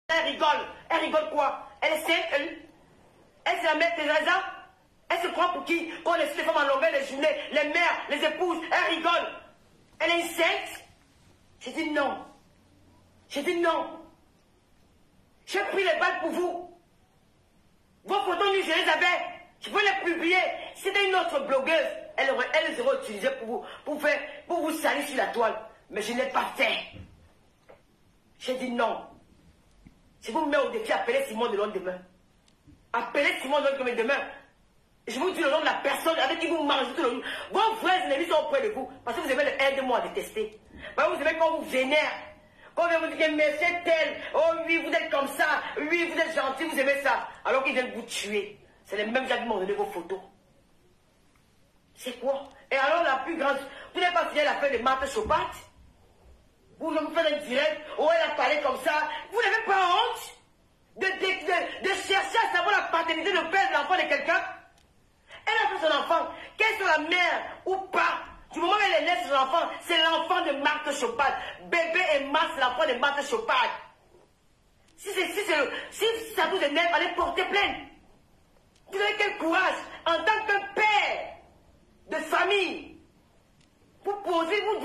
Elle rigole. Elle rigole quoi? Elle est sainte, elle c'est la mère Teresa. Elle se prend pour qui? Qu'on laisse les femmes en longueur de journée, les mères, les épouses, elle rigole. Elle est une sainte? J'ai dit non. J'ai dit non. J'ai pris les balles pour vous. Vos photos, je les avais. Je peux les publier. C'était une autre blogueuse. Elle les aurait utilisées pour vous salir sur la toile. Mais je n'ai pas fait. J'ai dit non. Je vous mets au défi, appelez Simon de lendemain. Appelez Simon de lendemain. Je vous dis le nom de la personne avec qui vous mangez tout le jour. Vos vrais ennemis sont auprès de vous. Parce que vous avez le aide-moi à détester. Vous aimez quand vous vénère. Quand on vous dit, mais c'est tel. Oh oui, vous êtes comme ça. Oui, vous êtes gentil, vous aimez ça. Alors qu'ils viennent vous tuer. C'est les mêmes gens qui m'ont donné vos photos. C'est quoi? Et alors la plus grande. Vous n'avez pas fini l'affaire de Marthe Chopat? Vous me faites un direct. Oh, elle a parlé comme ça. Vous n'avez pas honte de chercher à savoir la paternité de père de l'enfant de quelqu'un? Elle a fait son enfant, qu'elle soit la mère ou pas. Du moment où elle est née son enfant, c'est l'enfant de Marthe Chopat. Bébé et Marthe, c'est l'enfant de Marthe Chopat. Si ça vous énerve, allez porter plainte. Vous avez quel courage, en tant que père de famille, vous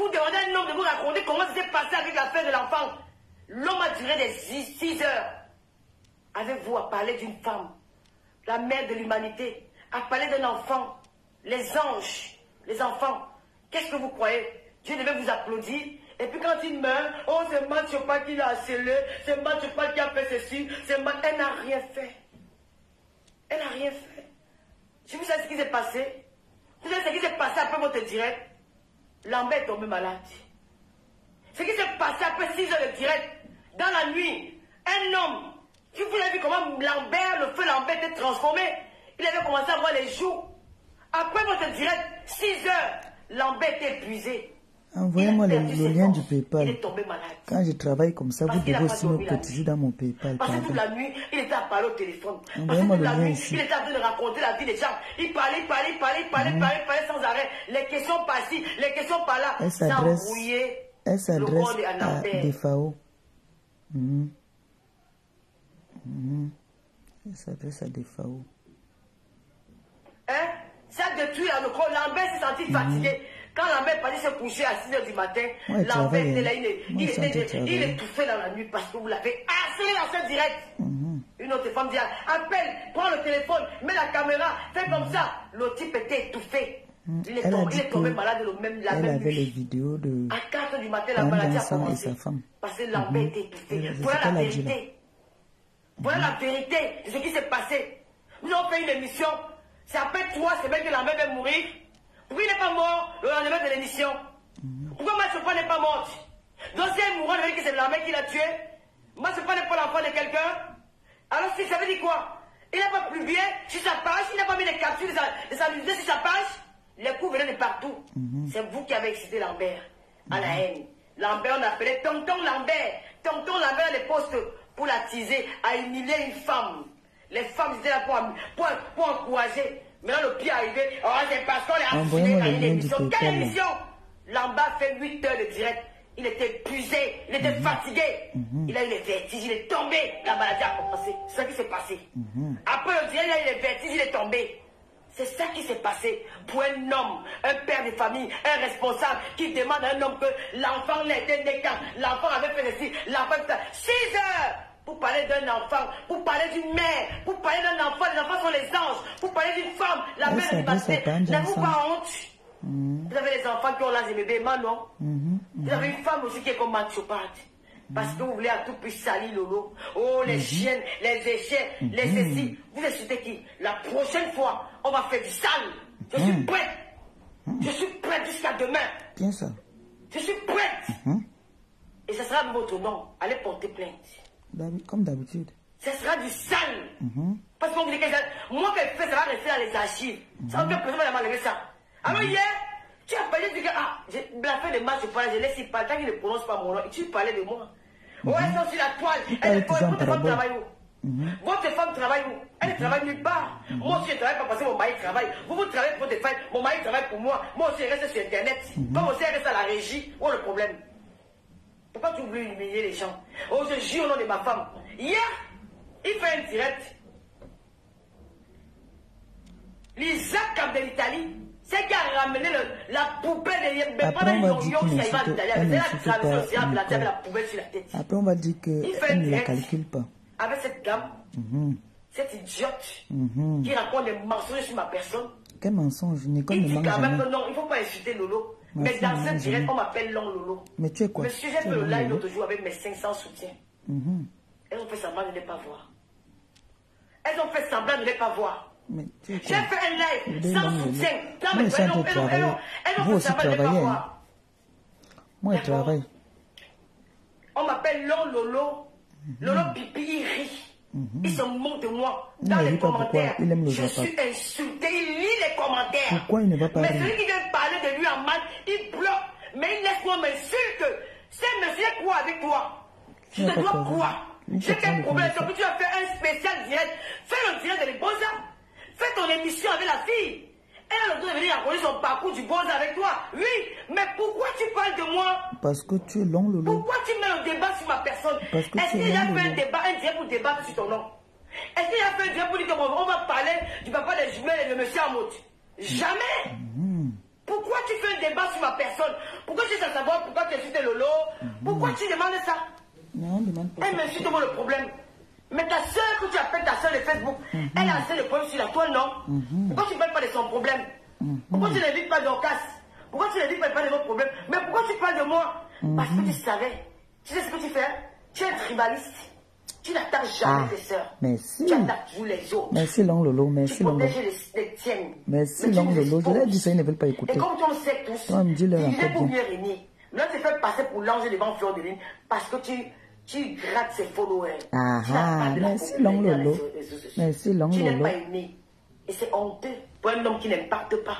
demandez à un homme de vous raconter comment ça s'est passé avec l'affaire de l'enfant. L'homme a duré des 6 heures avec vous à parler d'une femme, la mère de l'humanité. À parler d'un enfant, les anges, les enfants, qu'est-ce que vous croyez? Dieu devait vous applaudir. Et puis quand il meurt, oh c'est Marthe Chopat qui l'a scellé, c'est Marthe Chopat qui a fait ceci, c'est Marthe... Elle n'a rien fait. Elle n'a rien fait. Je vous sais ce qui s'est passé. Vous savez ce qui s'est passé après votre direct? Lambert est tombé malade. Ce qui s'est passé après 6 heures de direct, dans la nuit, un homme, si vous avez vu comment Lambert, le feu Lambert était transformé, il avait commencé à voir les joues. Après votre direct, 6 heures, Lambert était épuisé. Envoyez-moi le lien du PayPal. Il est tombé malade. Quand je travaille comme ça, vous devez aussi me cotiser dans mon PayPal. Parce que toute la nuit, il était à parler au téléphone. Envoyez-moi le lien ici. Il était en train de raconter la vie des gens. Il parlait sans arrêt. Les questions par-ci, les questions par-là. Elle s'adresse à des FAO. Elle s'adresse à des FAO. Hein? Ça détruit le corps. Lambert s'est senti fatigué. Quand Lambert est parti se coucher à 6 h du matin, Lambert était là, il étouffait dans la nuit parce que vous l'avez harcelé dans ce direct. Une autre femme dit, appelle, prends le téléphone, mets la caméra, fais comme ça. Le type était étouffé. Il est tombé malade la même nuit. Elle avait les vidéos de... À 4 h du matin, la maladie a commencé. Et sa femme. Parce que Lambert était étouffé. Voilà la vérité. Voilà la vérité de ce qui s'est passé. Nous avons fait une émission. C'est après 3 semaines que Lambert va mourir. Pourquoi il n'est pas mort le lendemain de l'émission? Pourquoi Marthe Chopat n'est pas morte? Donc si elle mourra, que c'est Lambert qui l'a tué. Marthe Chopat n'est pas l'enfant de quelqu'un. Alors si ça veut dire quoi? Il n'a pas publié sur sa page, il n'a pas mis les captures de sa vidéo sur sa page. Les coups venaient de partout. C'est vous qui avez excité Lambert à la haine. Lambert, on appelait Tonton Lambert. Tonton Lambert les postes pour l'attiser, à humilier une femme. Les femmes étaient là pour encourager. Maintenant, le pire est arrivé. Oh, c'est parce qu'on est affiné dans une émission. Quelle émission? Lambert fait 8 heures de direct. Il était épuisé, il était fatigué. Il a eu les vertiges, il est tombé. La maladie a commencé. C'est ça qui s'est passé. Après le direct, il a eu les vertiges, il est tombé. C'est ça qui s'est passé pour un homme, un père de famille, un responsable qui demande à un homme que l'enfant n'était né quand l'enfant avait fait ceci, l'enfant fait ça. 6 heures pour parler d'un enfant, pour parler d'une mère, pour parler d'un enfant. Les enfants sont les anges. Pour parler d'une femme, la mère de l'humanité. N'avez-vous pas honte? Vous avez les enfants qui ont l'âge de bébé, non? Vous avez une femme aussi qui est comme Marthe Chopat. Parce que vous voulez à tout prix salir Lolo. Oh, les chiennes, les échecs, les ceci. Vous insultez qui? La prochaine fois, on va faire du sale. Je suis prête. Je suis prête jusqu'à demain. Bien ça. Je suis prête. Et ce sera votre nom. Allez porter plainte. Comme d'habitude. Ce sera du sale. Parce qu'on vous dit que moi, que je fais, ça va rester dans les archives. Ça va faire personne va m'enlever ça. Alors hier, tu as parlé de la fin de match, je laisse y parler, tant qu'il ne prononce pas mon nom, tu parlais de moi. Ouais, ils sont sur la toile. Votre femme travaille où? Votre femme travaille où? Elle ne travaille nulle part. Moi aussi, je ne travaille pas parce que mon mari travaille. Vous travaillez pour votre femme, mon mari travaille pour moi. Moi aussi, je reste sur Internet. Comme aussi, je reste à la régie. Où est le problème? Pourquoi tu voulais humilier les gens? Oh, je jure au nom de ma femme. Hier, il fait un direct. L'Isaac de l'Italie, c'est qui a ramené la poupée de... Après, on va dire qu'il la poubelle sur la tête. Après, on va dire qu'elle ne la calcule pas. Avec cette dame, cette idiote qui raconte des mensonges sur ma personne. Quel mensonge? Nicole ne Il dit mange quand même jamais. que non, il ne faut pas insulter Lolo. Mais dans ce direct, on m'appelle Long Lolo. Mais tu es quoi? Monsieur, j'ai fait le live l'autre jour avec mes 500 soutiens. Elles ont fait semblant de ne pas voir. Elles ont fait semblant de ne pas voir. J'ai fait un live sans soutien. Quand Moi, elles ont fait semblant de ne pas voir. Moi, je travaille. On m'appelle Long Lolo. Lolo Pipi, il rit. Il se moque de moi. Dans les commentaires, je suis insulté. Il lit les commentaires. Pourquoi il ne va pas Mais rire? celui qui vient parler de lui en mal, il bloque. Mais il laisse moi m'insulte. C'est monsieur quoi avec toi? Je te dois quoi? J'ai quel problème? Donc tu vas faire un spécial direct. Fais le direct de l'Ebosa. Fais ton émission avec la fille. Elle a le droit de venir raconter son parcours du Boza avec toi. Oui, mais pourquoi tu parles de moi? Parce que tu es Long Lolo. Pourquoi tu mets le débat sur ma personne? Est-ce qu'il y a fait un débat, un direct pour débattre sur ton nom? Est-ce qu'il y a fait un direct pour dire qu'on va parler du papa des jumelles et de monsieur Amout? Jamais! Pourquoi tu fais un débat sur ma personne? Pourquoi tu sais savoir pourquoi tu insultes Lolo? Pourquoi tu demandes ça? Non, on demande pas. Elle m'insulte moi le problème. Mais ta soeur, que tu appelles ta soeur de Facebook, elle a assez de problèmes sur la toile, non? Pourquoi tu ne parles pas de son problème? Pourquoi tu n'évites pas d'Orcas? Pourquoi tu n'évites pas de votre problème? Mais pourquoi tu parles de moi? Parce que tu savais. Tu sais ce que tu fais? Tu es un tribaliste. Tu n'attaques jamais tes soeurs. Merci. Tu attaques tous les autres. Merci Long Lolo, merci Tu Long Lolo. protèges les tiennes. Merci Long Lolo. Je l'ai dit ça, ils ne veulent pas écouter. Et comme tu le sais tous, Toi, me dis leur tu disais encore pour bien. bien régner. Là, tu te fais passer pour l'ange devant Fleur de Lune parce que tu grattes ses followers. Ah ah, merci Long Lolo. Merci Long Tu n'es pas Lolo. aimé. Et c'est honteux pour un homme qui n'impacte pas.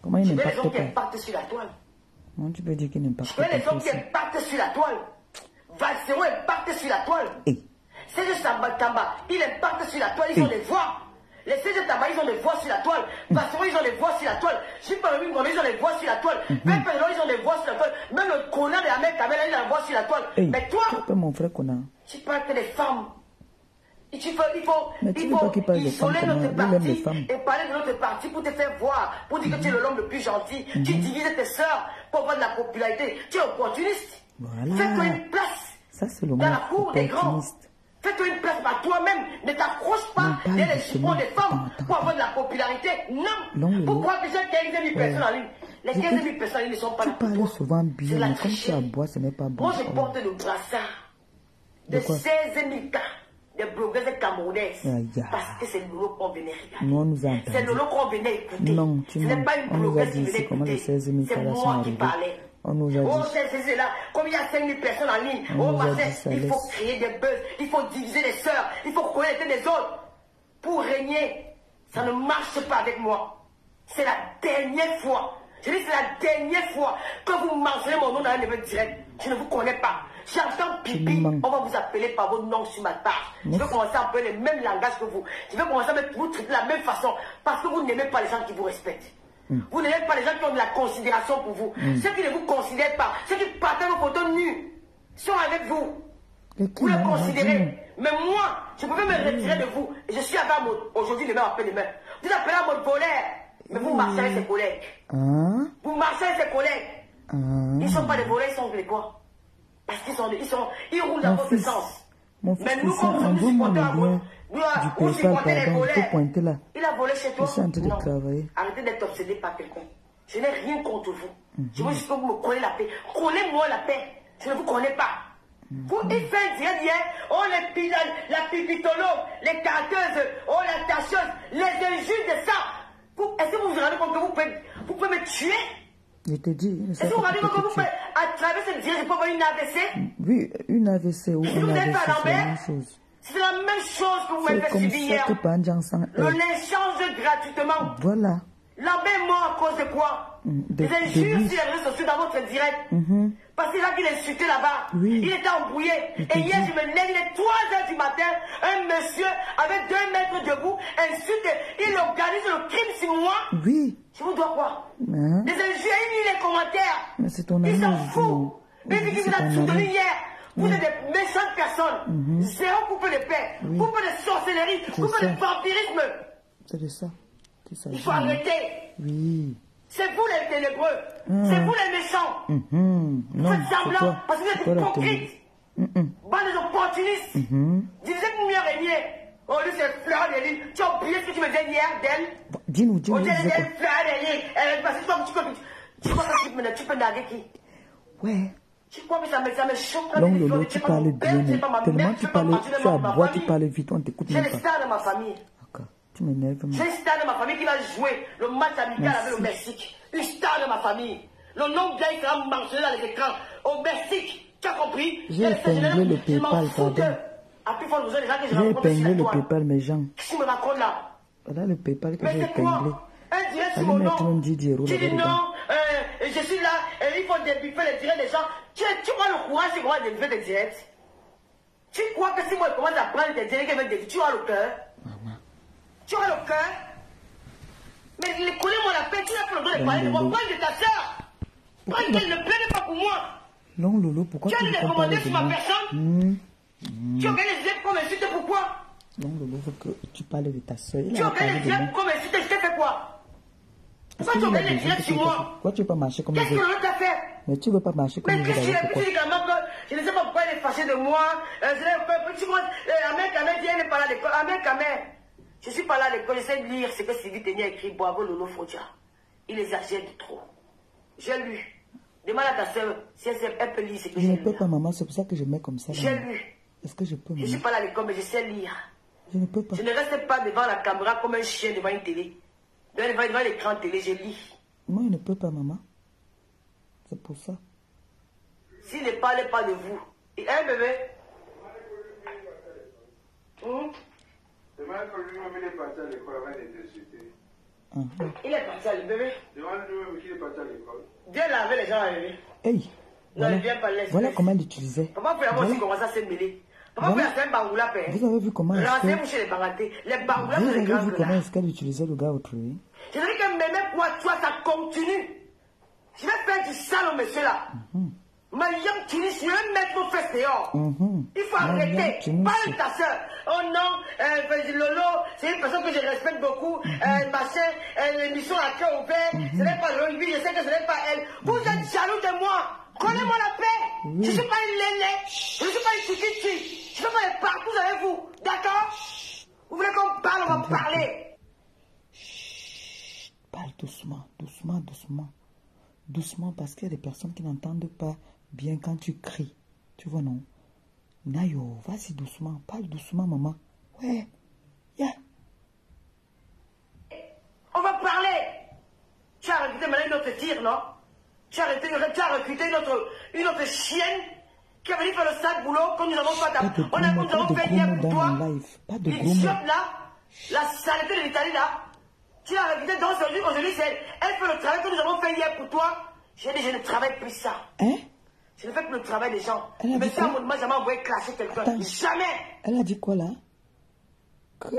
Comment il Tu veux les hommes n'impacte qui pas? impactent sur la toile. Comment tu peux dire qu'il n'impacte Tu veux pas? les hommes qui impactent sur la toile. Valsero impacte sur la toile. Serge Tamba, il impacte sur la toile, ils ont des voix. Les Serge Tamba, ils ont des voix sur la toile. Valsero, ils ont des voix sur la toile. Je pas le même, ils ont des voix sur la toile. Même Pedro, ils ont des voix sur la toile. Même le connard de la mère Kamela, il a des voix sur la toile. Mais toi, tu appelles mon frère connard. tu parles que des femmes. Il faut isoler notre parti et parler de notre parti pour te faire voir, pour dire que tu es l'homme le plus gentil. Tu divises tes soeurs pour avoir de la popularité. Tu es opportuniste. Voilà. Fais-toi une place Ça, c'est le dans mot la cour des grands. opportuniste. Fais-toi une place par toi-même. Ne t'accroche pas dans les chiffons des femmes pour avoir de la popularité. Non. Pourquoi déjà 15 000 personnes en ligne? Les 15 000 personnes en ligne ne sont pas là. Tu parles souvent bien, mais comme tu aboies, ce n'est pas bon. Moi, je porte le brassard de 16 000 cas de blogueuses camerounaises. Parce que c'est Lolo qu'on venait regarder. Nous, on nous a entendu. C'est Lolo qu'on venait écouter. Non, tu Ce n'est pas une on nous a blogueuse qui dit venait ici comment les écouter. 16 000 C'est cas sont moi qui arrivés. parlais. On nous a Oh, dit. c'est là. Comme il y a 5 000 personnes en ligne. Oh, il faut créer des buzz. Il faut diviser les sœurs. Il faut connaître les autres. Pour régner. Ça ne marche pas avec moi. C'est la dernière fois. Je dis, c'est la dernière fois que vous mentionnez mon nom dans un événement direct. Je ne vous connais pas. J'entends pipi, on va vous appeler par vos noms sur ma page. Je vais commencer à appeler le même langage que vous. Je vais commencer à vous traiter de la même façon. Parce que vous n'aimez pas les gens qui vous respectent. Vous n'aimez pas les gens qui ont de la considération pour vous. Ceux qui ne vous considèrent pas, ceux qui partagent vos photos nues, sont avec vous. Vous les considérez. Mais moi, je pouvais me retirer de vous. Et je suis avec un mot. Aujourd'hui, demain, après demain. Vous appelez un mot voleur. Mais vous marchez avec ses collègues. Vous marchez avec ses collègues. Ils ne sont pas des voleurs, ils sont des quoi? Parce qu'ils roulent dans votre sens. Mon fils, Mais nous, comme nous supportons à vous, vous supportez les voleurs. Il a volé chez toi. Je suis en train de travailler. Arrêtez d'être obsédé par quelqu'un. Je n'ai rien contre vous. Je veux juste que vous me connaissez la paix. Connaissez-moi la paix. Je ne vous connais pas. Vous, il fait dire hier, oh, la pipitologue, les carteuses, oh, la tâcheuse, les injures de ça. Est-ce que vous vous rendez compte que vous pouvez me tuer? Je te dis, est-ce que vous vous rendez compte que vous pouvez, à travers cette direct, je peux avoir une AVC? Oui, une AVC ou une AVC, c'est la même chose. C'est la même chose que vous m'avez fait subir hier. Le l'échange gratuitement. Voilà. Lambert est mort à cause de quoi? Des injures sur les réseaux sociaux dans votre direct. Parce que là qu'il insultait là-bas. Il était embrouillé. Et hier, je me lève, il est 3 h du matin. Un monsieur avec 2 mètres debout insulte. Il organise le crime sur moi. Oui. Je vous dois quoi? Des injures, il lit les commentaires. Mais c'est ton ami. Ils s'en foutent. Une fille qui vous a soutenu hier. Vous êtes des méchantes personnes. Zéro couple de paix. Couple de sorcellerie. Couple de vampirisme. C'est de ça. Il faut arrêter. Oui. C'est vous les ténébreux. C'est vous les méchants. Non, faites semblant parce que vous êtes hypocrites. Bande d'opportunistes. Vous êtes mieux régné. Oh, lui, c'est Fleur de Lille. Tu as oublié ce que tu me disais hier d'elle? Dis-nous. Oh, tu disais Fleur de Lille. Parce que tu crois que tu peux narguer qui? Ouais. Tu crois que ça me choque? Non, Lolo, tu parles bien. Tellement tu parles, tu aboies, tu parles vite, on t'écoute même pas. J'ai les stars de ma famille. D'accord. Tu m'énerves. J'ai une star de ma famille qui va jouer le match amical avec le Mexique. Une star de ma famille. Le nom bien sera mentionné dans les écrans. Au Mexique. Tu as compris? J'ai épinglé le PayPal, pardon. J'ai épinglé le PayPal, mes gens. Qu'est-ce que tu me racontes là? Voilà le PayPal que j'ai Mais c'est épinglé. quoi? Un direct sur Allez mon mettre nom. un 10 euros Tu dis là-bas. non, je suis là, il faut débuffer les directs des gens. Tu vois le courage, c'est comment débuffer des directs? Tu crois que si moi je commence à prendre des directs, tu as le cœur? Tu as le cœur? Mais connais-moi la paix, tu n'as pas le droit de parler de moi. Prends de ta soeur. Prends qu'elle ne plaide pas pour moi. Non, Lolo, pourquoi tu as tu des veux pas commandés parler de sur ma moi? personne? Tu organises des directs comme insulte, pourquoi? Non, Lolo, faut que tu parles de ta soeur. Tu organises des directs comme insulte, je t'ai fait quoi? Pourquoi tu organises des directs sur moi? Pourquoi tu veux pas marcher comme qu'est-ce que les autres? l'autre a fait? Mais tu veux pas marcher comme mais les autres. Mais qu'est-ce qu'il a je ne sais pas pourquoi elle est fâchée de moi. Ahmed Kamer dit elle n'est pas là à l'école. Ahmed Kamer, je suis pas là à l'école. J'essaie de lire ce que Sylvie Ténia a écrit. Bravo Lolo Fodia. Il exagère de trop. J'ai lu. Demande à ta soeur si elle peut lire ce que j'ai lu. Je ne peux pas, maman, c'est pour ça que je mets comme ça. J'ai lu. Est-ce que je peux, maman? Je suis pas là à l'école, mais je sais lire. Je ne peux pas. Je ne reste pas devant la caméra comme un chien devant une télé. Devant l'écran de télé, je lis. Moi, je ne peux pas, maman. C'est pour ça. S'il ne parlait pas de vous. Hein, bébé? Demande que lui-même il est parti à l'école avant d'être insulté. Il est parti à l'école, bébé. Demande lui-même qu'il est parti à l'école. Viens laver les gens à bébé. Hey! Voilà comment elle l'utilisait. Papa peut avoir aussi commencé à se mêler. Papa peut faire un bangoula père. Vous avez vu comment est-ce les bangatés. Les bangoulas, vous c'est les avez grands vu comment est-ce qu'elle utilisait le gars autrui? Je dis que même moi, toi, ça continue. Je vais faire du sale au monsieur là. Mariam Tunis, je vais mettre nos fesses dehors. Il faut arrêter. Parle de ta soeur. Oh non, Lolo, c'est une personne que je respecte beaucoup. Machin, l'émission à cœur ouvert. Ce n'est pas Lolo, je sais que ce n'est pas elle. Vous êtes jaloux de moi. Connais-moi la paix. Je ne suis pas une lélé. Je ne suis pas une chiquiti. Je ne fais pas les partout avec vous. D'accord? Vous voulez qu'on parle, on va parler. Parle doucement, doucement, doucement. Doucement, parce qu'il y a des personnes qui n'entendent pas bien quand tu cries. Tu vois, non? Nayo, vas-y doucement. Parle doucement, maman. Ouais. Yeah. On va parler. Tu as recruté maintenant une autre tir, non? Tu as recruté une autre chienne qui a venu faire le sale boulot comme nous avons fait. Nous avons fait hier pour toi. Pas de gros mots. Là, la saleté de l'Italie là. Tu l'as recruté dans aujourd'hui, c'est elle. Elle fait le travail que nous avons fait hier pour toi. J'ai dit, je ne travaille plus ça. Hein? Je ne fais plus le travail des gens. Mais ça, moi, jamais envoyé clasher quelqu'un. Jamais. Elle a dit quoi là?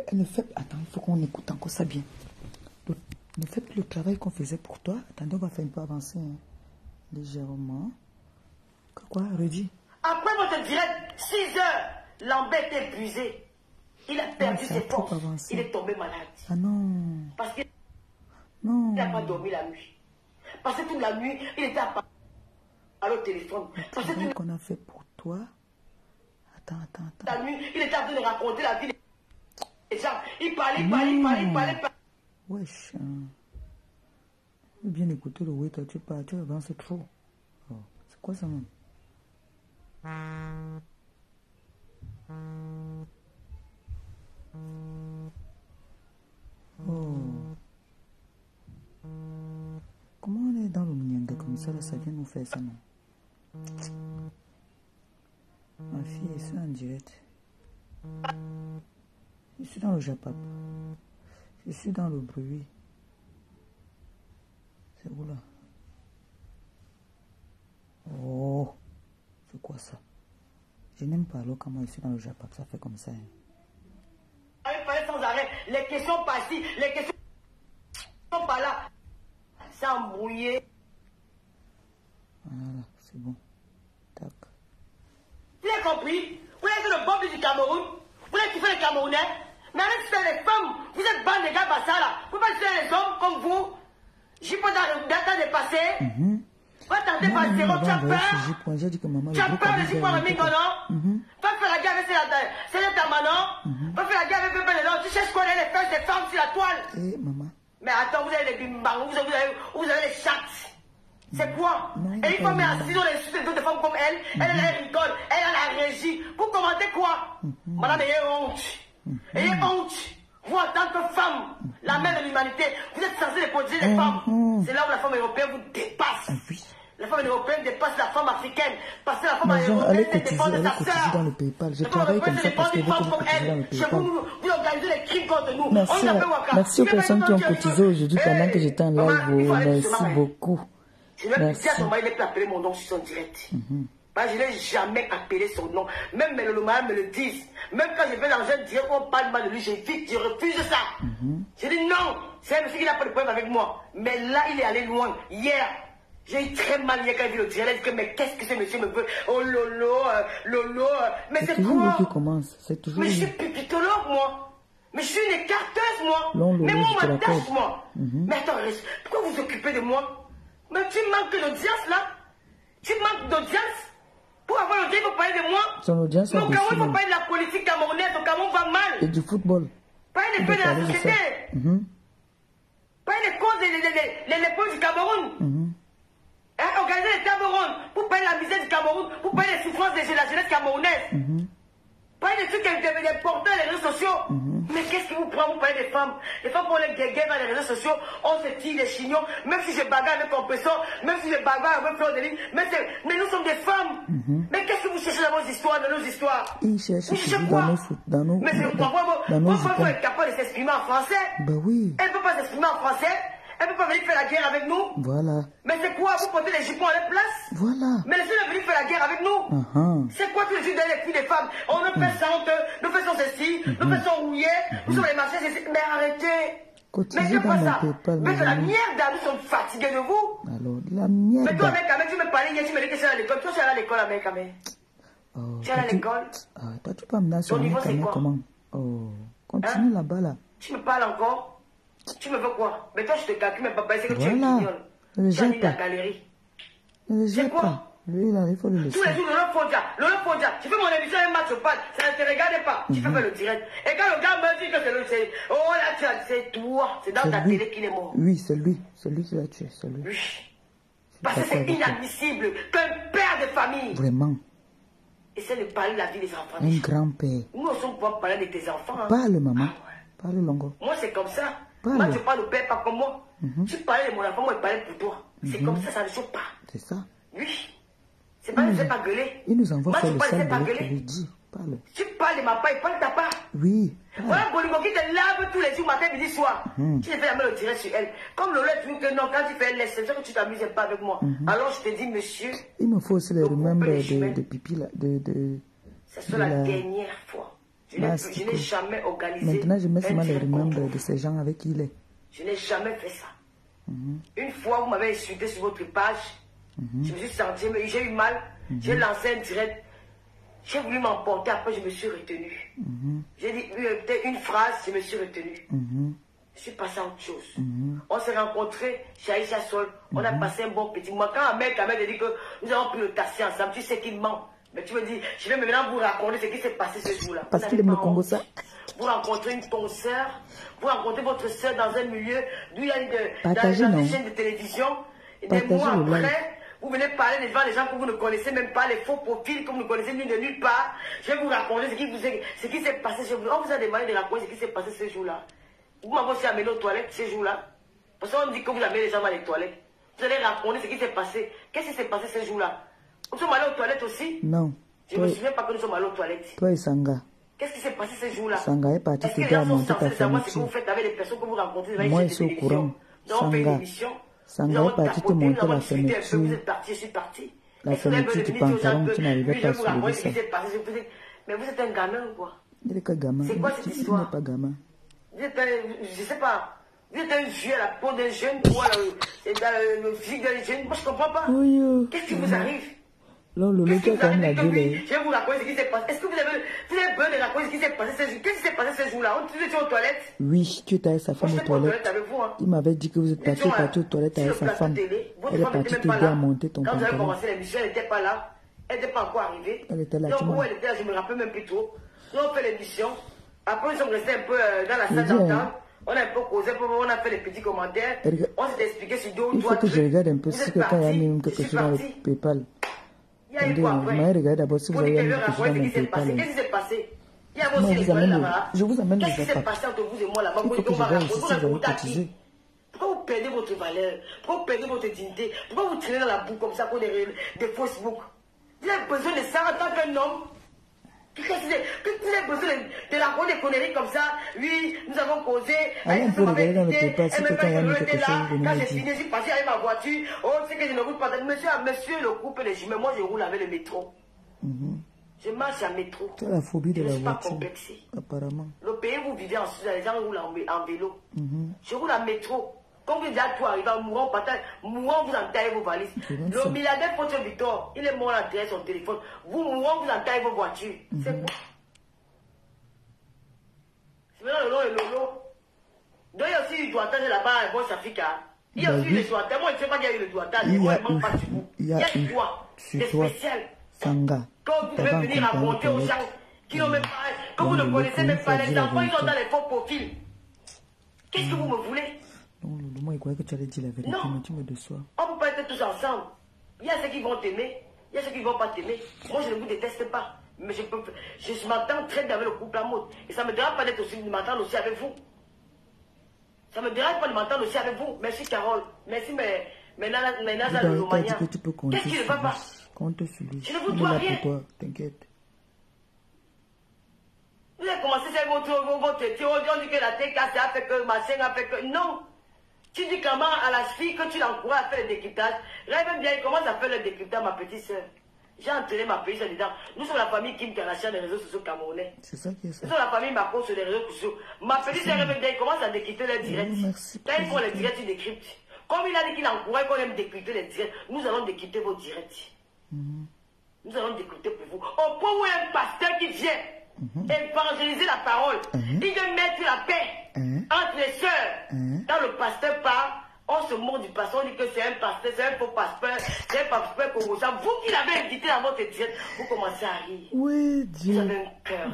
Elle ne fait... Attends, il faut qu'on écoute encore ça bien. Ne fais plus le travail qu'on faisait pour toi. Attendez, on va faire un peu avancer. Hein. Légèrement. Quoi? Redis. Après votre direct, 6 heures, Lambert est épuisé. Il a perdu ses forces. Il est tombé malade. Ah non. Parce qu'il n'a pas dormi la nuit. Parce que toute la nuit, il était à parler au téléphone. Parce que qu'on a fait pour toi. Attends. La nuit, il était en train de raconter la vie des gens. Il parlait. Wesh. Bien écouter le oui, toi, tu avances trop. Oh, c'est quoi ça, même? Oh. Comment on est dans le Nyanga comme ça, là, ça vient nous faire ça, non? Ma fille, c'est en direct. Je suis dans le Japap. Je suis dans le bruit. C'est où là? Oh, c'est quoi ça? Je n'aime pas l'eau quand moi je suis dans le Japap, ça fait comme ça. Hein. Il fallait sans arrêt. Les questions par-ci, les questions par-là. Ça embrouillé. Voilà, c'est bon. Vous avez compris? Vous êtes le bob du Cameroun. Vous êtes kiffé les Camerounais. Mais arrêtez de faire les femmes. Vous êtes bande de gars bassards là. Vous ne pouvez pas faire les hommes comme vous. J'ai pas d'attente de passer. Va tenter par zéro, tu as peur. J'ai dit que maman. Tu as peur de Jipon Mingo, non? Va faire la guerre avec ta maman. Va faire la guerre avec les gens. Tu cherches quoi les fesses des femmes sur la toile. Eh, maman. Mais attends, vous avez les bimbang, vous avez les chattes. C'est quoi? Et une femme est assise, on insulte d'autres femmes comme elle. Elle rigole. Elle a la régie. Vous commentez quoi? Madame, ayez honte. Ayez honte. Vous, en tant que femme, la mère de l'humanité, vous êtes censé protéger les femmes. C'est là où la femme européenne vous dépasse. La femme européenne dépasse la femme africaine. Parce que la femme européenne se défend de sa sœur. Dans le PayPal. Je travaille comme ça parce que je veux que vous cotisez dans le PayPal. Vous organisez les crimes contre nous. Merci aux personnes qui ont cotisé aujourd'hui pendant que j'étais en live. Merci beaucoup. Je vais lui dire à son mari, il n'est plus appelé mon nom sur son direct. Parce que je n'ai jamais appelé son nom. Même le mari me le disent. Même quand je vais dans un direct, on parle mal de lui, j'évite, je refuse ça. Je dis non, c'est un monsieur qui n'a pas de problème avec moi. Mais là, il est allé loin. Hier, j'ai eu très mal hier quand il vu le direct. Il a dit que, mais qu'est-ce que ce monsieur me veut? Oh Lolo, mais c'est quoi? C'est toujours lui qui commence. C'est toujours mais lui. je suis pupitologue, moi. Mais je suis une écarteuse, moi. Non, mais moi, je on m'attache, moi. Mais attends, pourquoi vous vous occupez de moi? Mais tu manques d'audience, là? Tu manques d'audience? Pour avoir l'audience, il faut parler de moi. Son audience est au Cameroun, il faut parler de la politique camerounaise. Au Cameroun va mal. Et du football. Parler des faits de la société. Parler des causes des peuples du Cameroun. Organiser les tables rondes pour parler de la misère du Cameroun, pour parler des souffrances de la jeunesse camerounaise. Parler des trucs importants sur les réseaux sociaux. Mais qu'est-ce qui vous prend? Vous parlez des femmes. Les femmes pour les guerres dans les réseaux sociaux, on se tire des chignons, même si je bagarre avec compresseur, même si je bagarre avec fleur de ligne. Mais nous sommes des femmes. Mais qu'est-ce que vous cherchez dans vos histoires, dans nos histoires? Ils cherchent vous cherchez quoi? Dans nos mais c'est pourquoi votre femme est capable de s'exprimer en français. Ben oui. Elle ne peut pas s'exprimer en français. Elle ne peut pas venir faire la guerre avec nous. Voilà. Mais c'est quoi? Vous portez les jupons à leur place? Voilà. Mais laissez-les venir faire la guerre avec nous. C'est quoi tous les jours derrière les filles des femmes? On nous fait ça honteux, nous faisons ceci, nous faisons rouiller, nous sommes les marchés, ceci. Mais arrêtez. Mais c'est pas ça. Mais c'est la merde, nous sommes fatigués de vous. Alors, la merde. Mais toi, mec, tu me parlais hier, tu me dis que c'est à l'école. Toi, tu es à l'école, mec, tu es à l'école. Toi, tu peux amener sur ton niveau, c'est quoi? Comment? Oh, continue là-bas, là. Tu me parles encore? Tu me veux quoi? Mais toi, je te calcule, mais papa, c'est que tu es Voilà. guignol. Tu as mis la galerie. C'est quoi? Lui, là, il faut le laisser. Tous les jours, Lolo Fondia, tu fais mon émission, un match au pad, ça ne te regarde pas. Tu fais le direct. Et quand le gars me dit que c'est oh là, c'est toi, c'est dans ta télé qu'il est mort. Oui, c'est lui qui l'a tué, c'est lui. Oui. Parce que c'est inadmissible qu'un père de famille vraiment essaie de parler de la vie des enfants. Un grand-père. Nous ne sommes pas parler de tes enfants. Hein. Parle, maman. Parle, Longo. Moi, c'est comme ça. Parle. Moi, tu parles au père, pas comme moi. Tu parlais de mon enfant, moi, je parlais pour toi. C'est comme ça, ça ne saute pas. C'est ça. Oui. C'est pas, ne sais pas gueuler. Il nous envoie moi, faire le sale pas boulot, tu lui dis. Parle. Tu parles de ma part, il parle de ta part. Oui. Voilà Bolingo qui te lave tous les jours, matin, midi, soir. Tu ne fais jamais le tirer sur elle. Comme Lola trouve que non, quand tu fais elle, c'est ça que tu t'amuses pas avec moi. Alors je te dis, monsieur. Il me faut aussi les remember de pipi là. C'est sur la dernière fois. Je n'ai jamais organisé. Maintenant, je mets seulement les remember de ces gens avec qui il est. Je n'ai jamais fait ça. Une fois, vous m'avez insulté sur votre page. Je me suis senti, j'ai eu mal. J'ai lancé un direct. J'ai voulu m'emporter, après je me suis retenu. J'ai dit peut-être une phrase, je me suis retenu. Je suis passé à autre chose. On s'est rencontrés chez Aïcha Sol. On a passé un bon petit mois. Quand un mec a dit que nous avons pris le taxi ensemble, tu sais qu'il ment. Mais tu me dis, je vais maintenant vous raconter ce qui s'est passé ce jour-là. Parce qu'il aime le Congo, ça. Vous rencontrez ton soeur, vous rencontrez votre soeur dans un milieu d'où il y a dans une chaîne de télévision. Et des mois après, vous venez parler devant les gens que vous ne connaissez même pas, les faux profils que vous ne connaissez de nulle part. Je vais vous raconter ce qui s'est passé ce jour-là. On vous a demandé de raconter ce qui s'est passé ce jour-là. Vous m'avez aussi amené aux toilettes ce jour-là. Parce qu'on dit que vous amenez les gens dans les toilettes. Vous allez raconter ce qui s'est passé. Qu'est-ce qui s'est passé ce jour-là? Nous sommes allés aux toilettes aussi? Non. Je ne me souviens pas que nous sommes allés aux toilettes. Toi et Sanga. Qu'est-ce qui s'est passé ce jour-là? Sanga est parti t'aider à monter ta famille. Ce que vous faites avec les personnes que vous rencontrez. Moi, je suis au courant. Sanga est parti te monter la fermeture. Vous êtes parti, je suis parti. La fermeture du pantalon, tu n'arrivais pas à soulever ça. Mais vous êtes un gamin ou quoi? Il est que gamin. C'est quoi cette histoire? Il n'est pas gamin. Vous êtes un, je sais pas, vous êtes un vieux à la peau d'un jeune, ou alors, c'est dans le physique d'un jeune. Moi, je comprends pas. Qu'est-ce qui vous arrive? Non, le qui a quand même la gueule. Je vais vous raconter ce qui s'est passé. Est-ce que vous avez besoin de raconter ce qui s'est passé ce jour? Qu'est-ce qui s'est passé ce jour-là? Tu étais aux toilettes? Oui, tu étais avec sa femme aux toilettes. Il m'avait dit que vous êtes parti aux toilettes avec sa femme. Elle est partie t'aider à monter ton pantalon. Quand vous avez commencé l'émission, elle n'était pas là. Elle n'était pas encore arrivée. Elle était là. Donc, où elle était là, je ne me rappelle même plus trop. Nous, on fait l'émission. Après, nous sommes restés un peu dans la salle d'entente. On a un peu causé, on a fait les petits commentaires. On s'est expliqué sur 2 ou 3 trucs. Il faut que je regarde un peu si quelqu'un a mis quelque chose dans le PayPal. Il y a eu quoi après? Regardez d'abord si vous avez mis quelque chose dans mon PayPal. Qu'est-ce qui s'est passé? Il y a aussi les collègues là-bas. Je vous amène Qu'est-ce qui s'est passé entre vous et moi là-bas? Il faut que je regarde ici si vous avez cotisé. Pourquoi vous perdez votre valeur? Pourquoi vous perdez votre dignité? Pourquoi vous traînez dans la boue comme ça pour des Facebook? Vous avez besoin de ça en tant qu'un homme? Qu'est-ce que vous avez besoin de raconter des conneries comme ça? Oui, nous avons causé. Allez un peu regarder dans le PayPal si quelqu'un a mis quelque chose de Quand j'ai nouveau. fini, je suis passé avec ma voiture. Oh, c'est que je ne roule pas. Monsieur le couple des jumeaux, moi je roule avec le métro. Je marche à métro. C'est la phobie de la voiture. Je ne suis pas voiture. complexé. Apparemment. Le pays où vous vivez en Suisse, les gens roulent en vélo. Je roule à métro. Quand vous êtes à tout arriver, mourant, vous entaillez vos valises. Le milliardaire Pocho Victor, il est mort à derrière son téléphone. Vous mourant, vous entaillez vos voitures. C'est quoi? C'est maintenant le nom et Lolo. Donc il y a aussi eu le doigtage là-bas à West Africa. Il y a aussi eu le doigtage. Moi, je ne sais pas qu'il y a eu le doigtage. Moi, il ne manque pas sur vous. Il y a une toi. C'est spécial. Sanga. Quand vous devez venir raconter aux gens qui n'ont même pas, que vous ne connaissez même pas les enfants, ils sont dans les faux profils. Qu'est-ce que vous me voulez? Non, Lolo, moi, il croyait que tu allais dire la vérité, mais tu me déçois. On ne peut pas être tous ensemble. Il y a ceux qui vont t'aimer, il y a ceux qui ne vont pas t'aimer. Moi, je ne vous déteste pas. Mais je m'entends très bien avec le couple à mode. Et ça ne me dérange pas d'être aussi, de m'entendre aussi avec vous. Ça ne me dérange pas de m'entendre aussi avec vous. Merci, Carole. Merci, mais Nasa Lolomania. Qu'est-ce qui ne va pas? Compte sur lui. Je ne vous dois rien. Pour toi, t'inquiète. Vous avez commencé à faire votre théorie, on dit que la TK, ça a fait que machin a fait que... Non. Tu dis comment à la fille que tu l'encourages à faire le décryptage. Là, même bien, il commence à faire le décryptage, ma petite soeur. J'ai entraîné ma petite soeur dedans. Nous sommes la famille Kim Kardashian des réseaux sociaux camerounais. C'est ça qui est ça. Nous sommes la famille Macron sur les réseaux sociaux. Ma petite soeur, même bien, il commence à décrypter les directs. Quand ils font les directs, ils décryptent. Comme il a dit qu'il encourage qu'on aime décrypter les directs, nous allons décrypter vos directs. Nous allons décrypter pour vous. Au point où il y a un pasteur qui vient évangéliser la parole. Il vient mettre la paix entre les sœurs. Quand le pasteur part, on se moque du pasteur, on dit que c'est un pasteur, c'est un faux pasteur, c'est un pasteur congolais. Vous qui l'avez invité dans votre direct, vous commencez à rire. Oui, Dieu. Vous avez un cœur.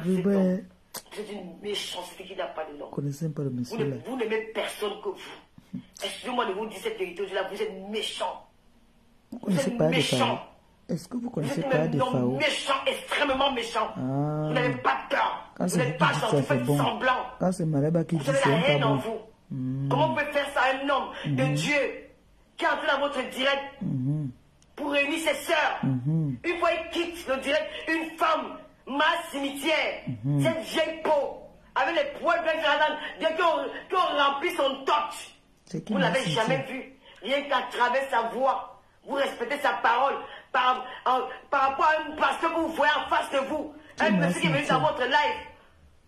C'est une méchanceté qui n'a pas de nom. Vous connaissez pas le monsieur là. Vous n'aimez personne que vous. Excusez-moi de vous dire cette vérité-là, vous êtes méchant. Vous connaissez pas des Fao? Est-ce que vous connaissez pas des Fao? Méchant, extrêmement méchant. Vous n'avez pas peur. Quand vous n'êtes pas gentil, vous faites semblant. Quand c'est Maraba qui dit vous avez la haine en vous. Comment vous pouvez faire ça à un homme de Dieu qui est entré dans votre direct pour réunir ses sœurs? Une fois il quitte le direct, une femme, masse cimetière, cette vieille peau, avec les poils qui ont rempli son torche. Vous ne l'avez jamais vu. Rien qu'à travers sa voix, vous respectez sa parole. Par rapport à un pasteur que vous voyez en face de vous, un monsieur qui est venu dans votre live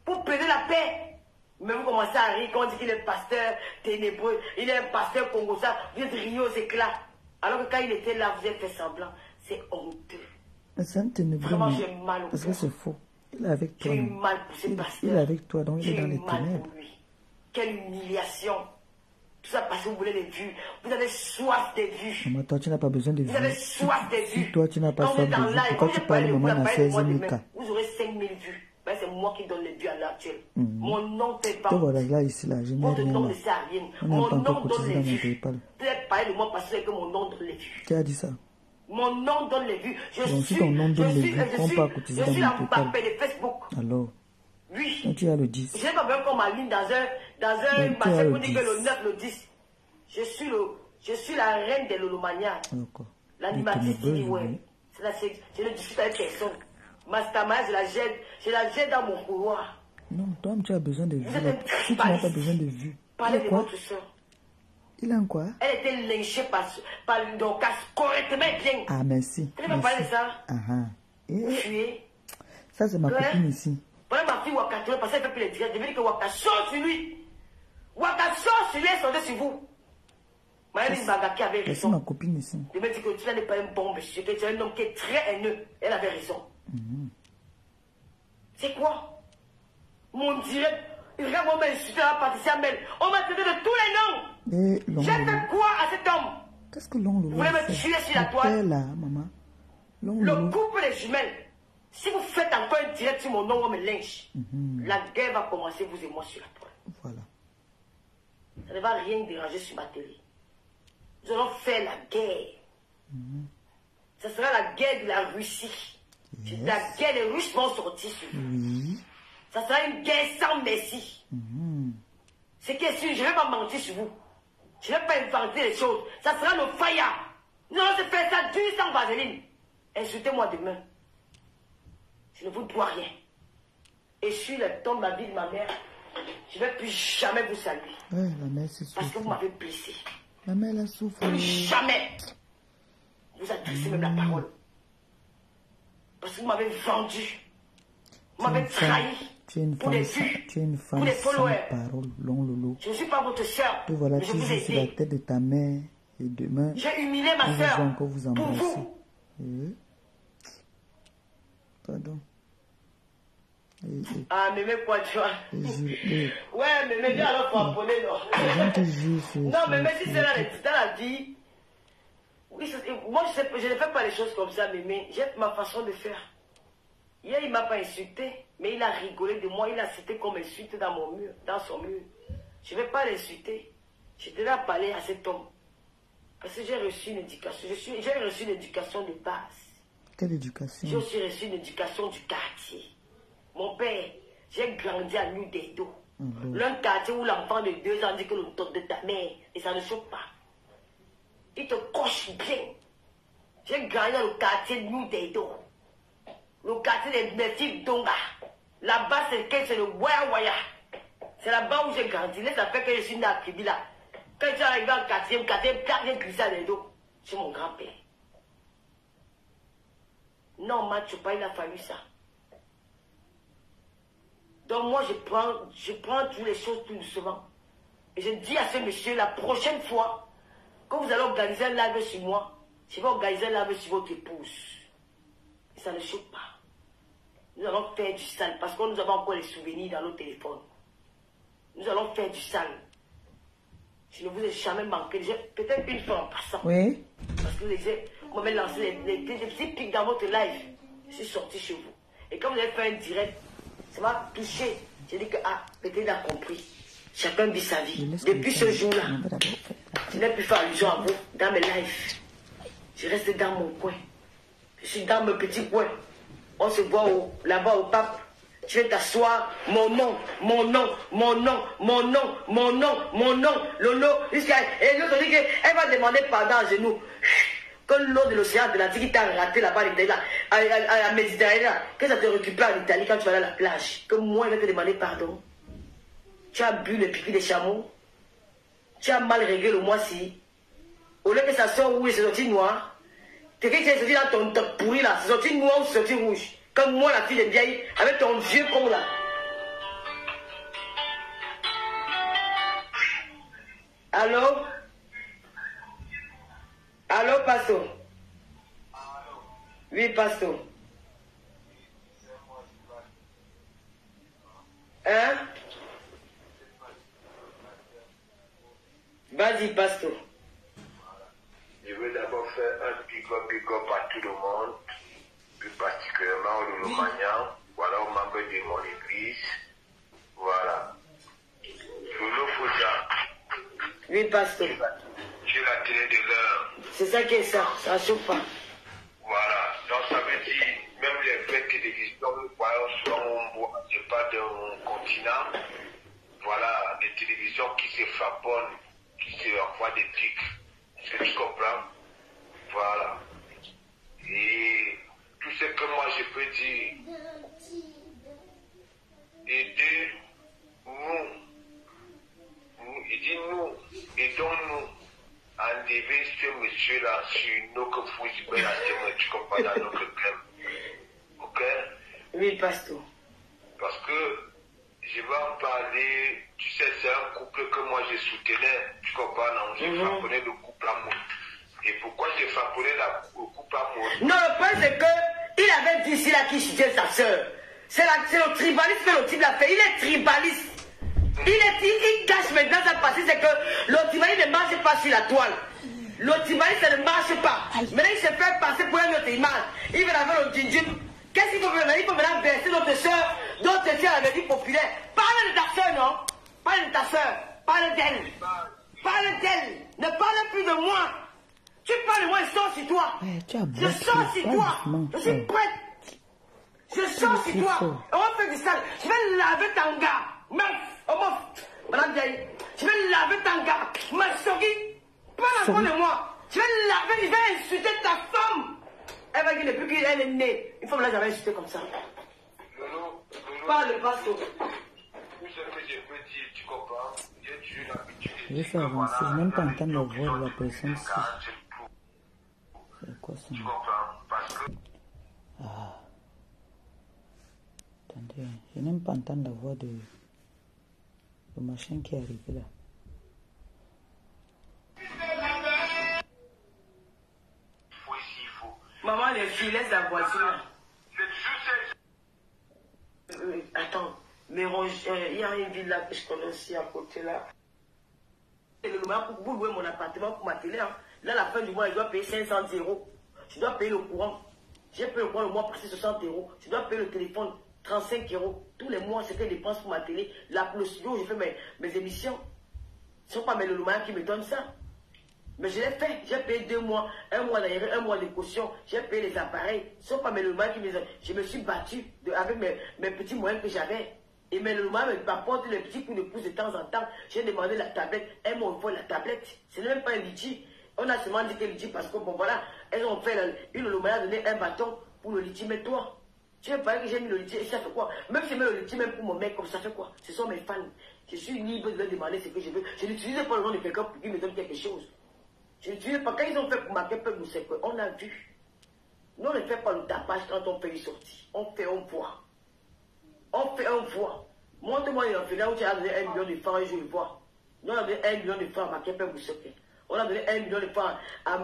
pour plaider la paix. Mais vous commencez à rire quand on dit qu'il est pasteur ténébreux, il est un pasteur congolais, vous êtes riez aux éclats. Alors que quand il était là, vous êtes fait semblant. C'est honteux. Mais c'est un ténébreux. Vraiment, j'ai mal au cœur. Parce que c'est faux. Il est avec toi. J'ai eu mal pour ce pasteur. Il est avec toi, donc il est dans les ténèbres. J'ai eu mal pour lui. Quelle humiliation. Tout ça parce que vous voulez des vues. Vous avez soif des vues. Maman, toi, tu n'as pas besoin de vues. Vous avez soif des vues. Si toi, tu n'as pas soif de vues, pourquoi tu parles de maman dans 16 000 cas? Vous aurez 5 000 vues. Ben, c'est moi qui donne les vues à l'heure actuelle. Mon nom ne fait pas. Voilà, là, ici, là, je n'ai Votre rien. nom ne sert à rien. Mon nom donne les vues. Vous avez parlé de moi parce que mon nom donne les vues. Qui a dit ça? Mon nom donne les vues. Donc, si ton nom donne les vues, on peut pas cotiser dans mon PayPal. Je suis la Mbappé de Facebook. Alors? Oui. Donc, tu as le 10. Je n'ai pas besoin qu'on m'aligne dans un machin pour dire que le 9, le 10. Je suis la reine des Lolomania. L'animatrice dit ouais. Je ne discute avec personne. Mastermind, je la jette dans mon couloir. Non, toi, tu as besoin de vues. Si tu n'as pas besoin de vues. Parlez de votre soeur. Il a un quoi? Elle était lynchée par Dorcas correctement bien. Ah, merci. Tu n'as pas parlé de ça? Vous fuyez. Ça, c'est ma copine ici. Voilà ma fille Waka, parce qu'elle ne fait plus les directs. Je veux dire que Waka sort sur lui. Waka sort sur lui, elle sortait sur vous. Mayani Bagaki avait C'est ma raison. copine ici. Je me dis que tu n'es pas un bon monsieur, que tu es un homme qui est très haineux. Elle avait raison. C'est quoi? Mon Dieu, il va m'insulter à Patricia Mel. On m'a traité de tous les noms. Et J'ai fait quoi à cet homme? qu'est-ce que l'on Vous voulez me tuer sur la toile? là, maman. Le couple des jumelles. Si vous faites encore un direct sur mon nom, on me lynche. La guerre va commencer, vous et moi, sur la toile. Voilà. Ça ne va rien déranger sur ma télé. Nous allons faire la guerre. Ce sera la guerre de la Russie. Yes. La guerre des Russes vont sortir sur vous. Oui. Ça sera une guerre sans merci. C'est que si je ne vais pas mentir sur vous. Je ne vais pas inventer les choses. Ça sera le fire. Nous allons se faire ça dur sans vaseline. Insultez-moi demain. Je ne vous dois rien. Et sur le tombe de la vie de ma mère, je ne vais plus jamais vous saluer. Ouais, la mère se Parce que vous souffre. m'avez blessé. La mère la souffre. Plus jamais vous adressez même la parole. Parce que vous m'avez vendu. Vous m'avez trahi. Tu es une pour femme, des vues, tu es une pour femme des sans followers. parole, long lolo. Je ne suis pas votre soeur. Et voilà, Mais je tu vous ai joues sur la aidé. tête de ta mère. Et demain, J'ai humilié ma on soeur. va encore vous Pour embrasser. vous. Pardon. Ah, mémé, quoi, tu vois. Ouais, mémé, viens alors pour appeler, non. Non, mémé, si c'est dans la vie. Oui, moi, je ne fais pas les choses comme ça, mémé. J'ai ma façon de faire. Hier, il ne m'a pas insulté, mais il a rigolé de moi. Il a cité comme insulte dans mon mur, dans son mur. Je ne vais pas l'insulter. Je devais parler à cet homme. Parce que j'ai reçu une éducation. J'ai reçu une éducation de base. Quelle éducation? J'ai aussi reçu une éducation du quartier. Mon père, j'ai grandi à New Dedo. L'un quartier où l'enfant de 2 ans dit que le top de ta mère, et ça ne choque pas. Il te coche bien. J'ai grandi dans le quartier de New Dedo. Le quartier des filles d'Onga. Là-bas, c'est le Waya Waya. C'est là-bas où j'ai grandi. Là, ça fait que je suis né à Kibila. Quand je suis arrivé dans le quartier, j'ai glissé à l'eau. C'est mon grand-père. Non, Mathieu, pas, il a fallu ça. Donc moi, je prends toutes les choses tout doucement. Et je dis à ce monsieur, la prochaine fois, quand vous allez organiser un live sur moi, je vais organiser un live sur votre épouse. Et ça ne choque pas. Nous allons faire du sale, parce que nous avons encore les souvenirs dans nos téléphones. Nous allons faire du sale. Je ne vous ai jamais manqué. Peut-être une fois en passant. Oui. Parce que vous m'avez lancé des petits pics dans votre live. Je suis sorti chez vous. Et quand vous avez fait un direct, ça m'a touché. J'ai dit que, peut-être il a compris. Chacun vit sa vie. Depuis ce jour-là, je n'ai plus fait allusion à vous dans mes lives. Je reste dans mon coin. Je suis dans mon petit coin. On se voit là-bas au pape. Tu veux t'asseoir, mon nom, mon nom, mon nom, mon nom, mon nom, mon nom, Lolo, et l'autre dit qu'elle va demander pardon à genoux. Que l'eau de l'océan Atlantique qui t'a raté là-bas à la Méditerranée, que ça te récupère en Italie quand tu vas à la plage. Que moi, elle va te demander pardon. Tu as bu le pipi des chameaux. Tu as mal réglé le mois-ci. Au lieu que ça soit rouge, c'est sorti noir. Tu es sorti dans ton top pourri là, c'est sorti noir ou c'est sorti rouge. Comme moi, la fille de vieille, avec ton vieux con là. Allô? Allô, Pasto? Oui, Pasto. Hein? Vas-y, Pasto. Je veux d'abord faire un big up à tout le monde, plus particulièrement aux Lolo-Magnans, voilà, aux membres de mon église. Voilà. Lolo Fouza. Oui, Pasto. J'ai la télé de l'heure. C'est ça qui est ça chauffe pas. Voilà. Donc ça veut dire, même les vraies télévisions, voilà, on n'est pas d'un continent. Voilà, des télévisions qui se frapponnent, qui se envoient des pics. Est-ce que tu comprends? Voilà. Et tout ce que moi je peux dire, aidons-nous à enlever ce monsieur-là sur notre football, tu comprends, dans notre club. Ok? Oui, Pasteur. Parce que je vais en parler, tu sais. c'est un couple que moi je soutenais. Tu comprends, non? J'ai frappé le couple amoureux. Et pourquoi j'ai frappé le couple amoureux? Non, le problème c'est que il avait dit ici là qui soutient sa soeur. C'est le tribalisme que le type l'a fait. Il est tribaliste. Il cache maintenant sa partie, c'est que le tribaliste ne marche pas sur la toile. Le tribaliste ça ne marche pas. Maintenant il se fait passer pour une autre image. Il va avoir le djinjim. Qu'est-ce qu'il faut faire? Il faut maintenant verser notre soeur à la vie populaire. Parle de ta soeur, non? Parle de ta soeur. Parle d'elle. Parle d'elle. Ne parle plus de moi. Tu parles de moi, je sors sur toi. Je sors sur toi. Je suis prête. Je sors sur toi. On va faire du sale. Je vais laver ton gars. Madame Diaye. Je vais laver ton gars. Ma sogi. Parle encore de moi. Je vais laver. Je vais insulter ta femme. Elle va dire depuis qu'elle est née. Une femme là, j'avais insulté comme ça. Parle pas ça. Tout ce que je peux dire, tu comprends? J'ai toujours l'habitude. Je vais faire avancer. Je n'ai même pas entendre la voix de la personne. C'est quoi ça? Tu comprends? Parce que... Ah. Attendez, je n'aime pas entendre la voix de machin qui est arrivé là. Maman, les filles, laisse la voiture. Attends, mais il y a une ville là que je connais aussi à côté là. Le moment pour louer mon appartement pour ma télé, hein. Là, à la fin du mois, je dois payer 500 €. Je dois payer le courant. J'ai payé le courant le mois passé 60 €. Je dois payer le téléphone 35 €. Tous les mois, c'est que je dépense pour ma télé. Là, le studio où je fais mes émissions. Ce ne sont pas mes Loloumans qui me donnent ça. Mais je l'ai fait. J'ai payé 2 mois, 1 mois d'ailleurs, 1 mois de caution. J'ai payé les appareils. Ce ne sont pas mes Loloumans qui me donnent. Je me suis battu avec mes petits moyens que j'avais. Et mes Loloumans m'apportent les petits coups de pouce de temps en temps. J'ai demandé la tablette. Elles m'ont offert la tablette. Ce n'est même pas un litchi. On a seulement dit que litchi parce que, bon voilà, elles ont fait une Loloumans a donné un bâton pour le litchi. Mais toi, tu veux pas que j'ai mis le litchi et ça fait quoi? Même si je mets le litchi même pour mon mec, comme ça fait quoi? Ce sont mes fans. Je suis libre de leur demander ce que je veux. Je n'utilise pas le nom de quelqu'un pour qu'il me donne quelque chose. Je n'utilise pas. Quand ils ont fait pour marquer peu Mousseko, on a vu. Nous, on ne fait pas le tapage quand on fait une sortie. On fait, on voit. On fait, on voit. Montre-moi une infirmière où tu as donné 1 million de francs et je le vois. Nous, on a donné 1 million de francs à marquer peu Mousseko. On a donné 1 million de francs à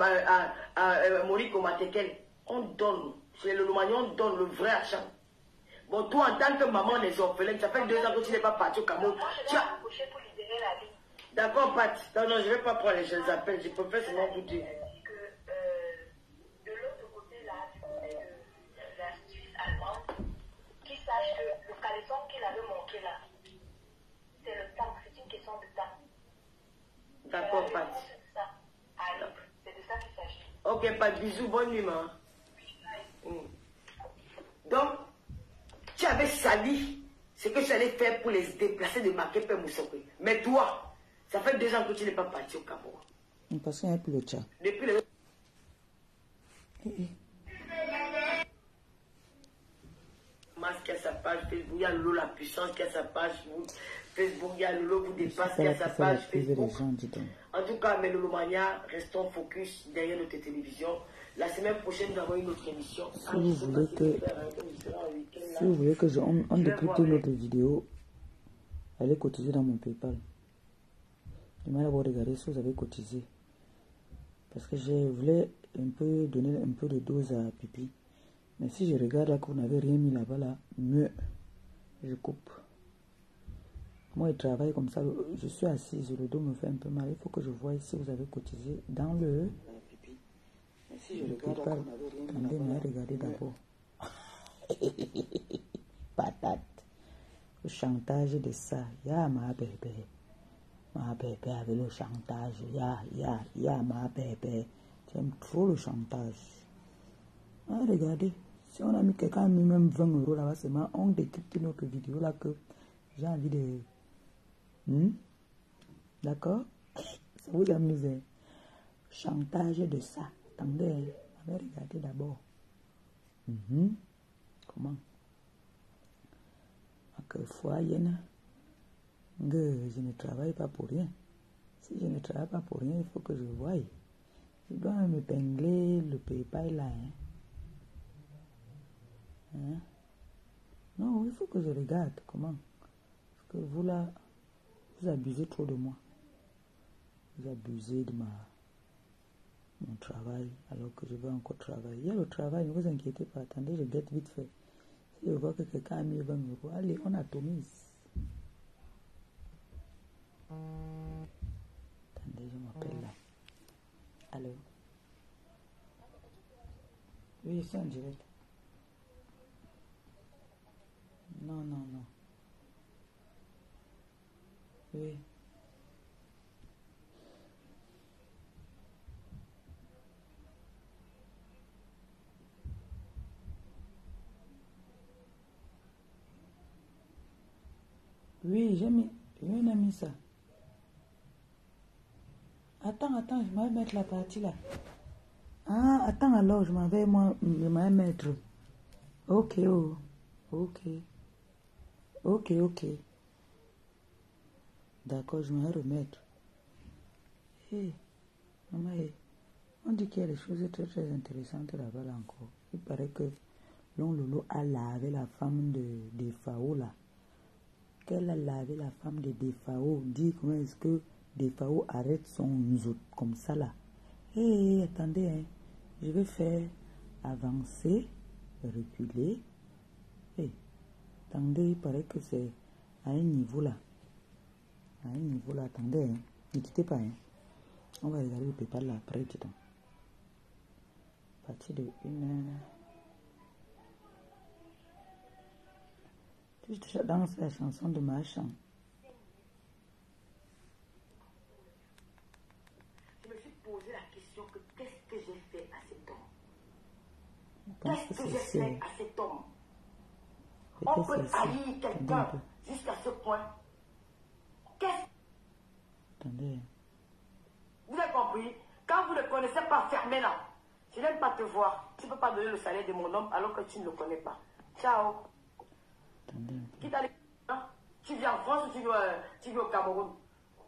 Moriko Matekel. On donne. C'est le Lomagnon, on donne le vrai argent. Bon, toi, en tant que maman des orphelins, ça fait 2 ans que tu n'es pas parti au Cameroun. Tu as... D'accord, Pat. Non, non, je ne vais pas prendre les jeunes appels. Je préfère seulement vous dire. De l'autre côté, là, du côté de la Suisse allemande, qui sache que le caleçon qu'il avait manqué là, c'est le temps. C'est une question de temps. D'accord, Pat. C'est de ça qu'il s'agit. Ok, Pat. Bisous. Bonne nuit, maman. Donc, tu avais sali ce que j'allais faire pour les déplacer de Makepe Moussokwe. Mais toi, ça fait 2 ans que tu n'es pas parti au Cameroun. Parce qu'il n'y a plus le chat. Depuis le... Masque qui a sa page Facebook, il y a Lolo la puissance qui a sa page Facebook, il y a Lolo vous dépasse qui a sa page Facebook. En tout cas, mais Lolo Mania, restons focus derrière notre télévision. La semaine prochaine, nous avons une autre émission. Si vous voulez que on décrypte notre vidéo, allez cotiser dans mon PayPal. J'aimerais d'abord regarder si vous avez cotisé. Parce que je voulais un peu donner un peu de dose à Pipi. Mais si je regarde là que vous n'avez rien mis là-bas, là, mieux, je coupe. Moi, je travaille comme ça. Je suis assise, le dos me fait un peu mal. Il faut que je voie si vous avez cotisé dans le... Si je regarde là, attendez, mais regardez d'abord. Patate. Le chantage de ça. Ya ma bébé. Ma bébé avec le chantage. Ya ma bébé. J'aime trop le chantage. Ah, regardez. Si on a mis quelqu'un a mis même 20 € là-bas, seulement on décrypte notre vidéo là que j'ai envie de... D'accord? Ça vous amuse. Chantage de ça. Attendez, on va regarder d'abord. Comment? Quelquefois, je ne travaille pas pour rien. Si je ne travaille pas pour rien, il faut que je voie. Je dois m'épingler le PayPal là. Non, il faut que je regarde comment. Parce que vous là, Vous abusez trop de moi. Vous abusez de mon travail alors que je veux encore travailler. Il y a le travail, ne vous inquiétez pas. Attendez, je guette vite fait. Si je vois que quelqu'un a mis 20 €, allez, on atomise. Attendez, je m'appelle là. Allô? Oui, c'est en direct. Non. Oui. Oui, j'ai mis ça. Attends, je vais mettre la partie là. Ah, attends alors, je m'en vais mettre. Ok. D'accord, je vais remettre. Hé, maman, on dit qu'il y a des choses très très intéressantes là-bas là encore. Il paraît que Lolo a lavé la femme de Fao là. Qu'elle a lavé la femme de Defao. Dit comment est-ce que Defao arrête son zot comme ça là. Hé, attendez, hein. Je vais faire avancer, reculer. Hé, attendez, il paraît que c'est à un niveau là. À un niveau là, attendez, hein. Ne quittez pas, hein. On va regarder le PayPal là après, dis donc. À partir de 1h. Je danse la chanson de ma chambre. Je me suis posé la question que qu'est-ce que j'ai fait à cet homme? Qu'est-ce que j'ai fait à cet homme? On peut haïr quelqu'un jusqu'à ce point. Attendez. Vous avez compris? Quand vous ne connaissez pas, fermez-la. Je n'aime pas te voir. Tu ne peux pas donner le salaire de mon homme alors que tu ne le connais pas. Ciao. Quitte à tu viens en France ou tu viens au Cameroun.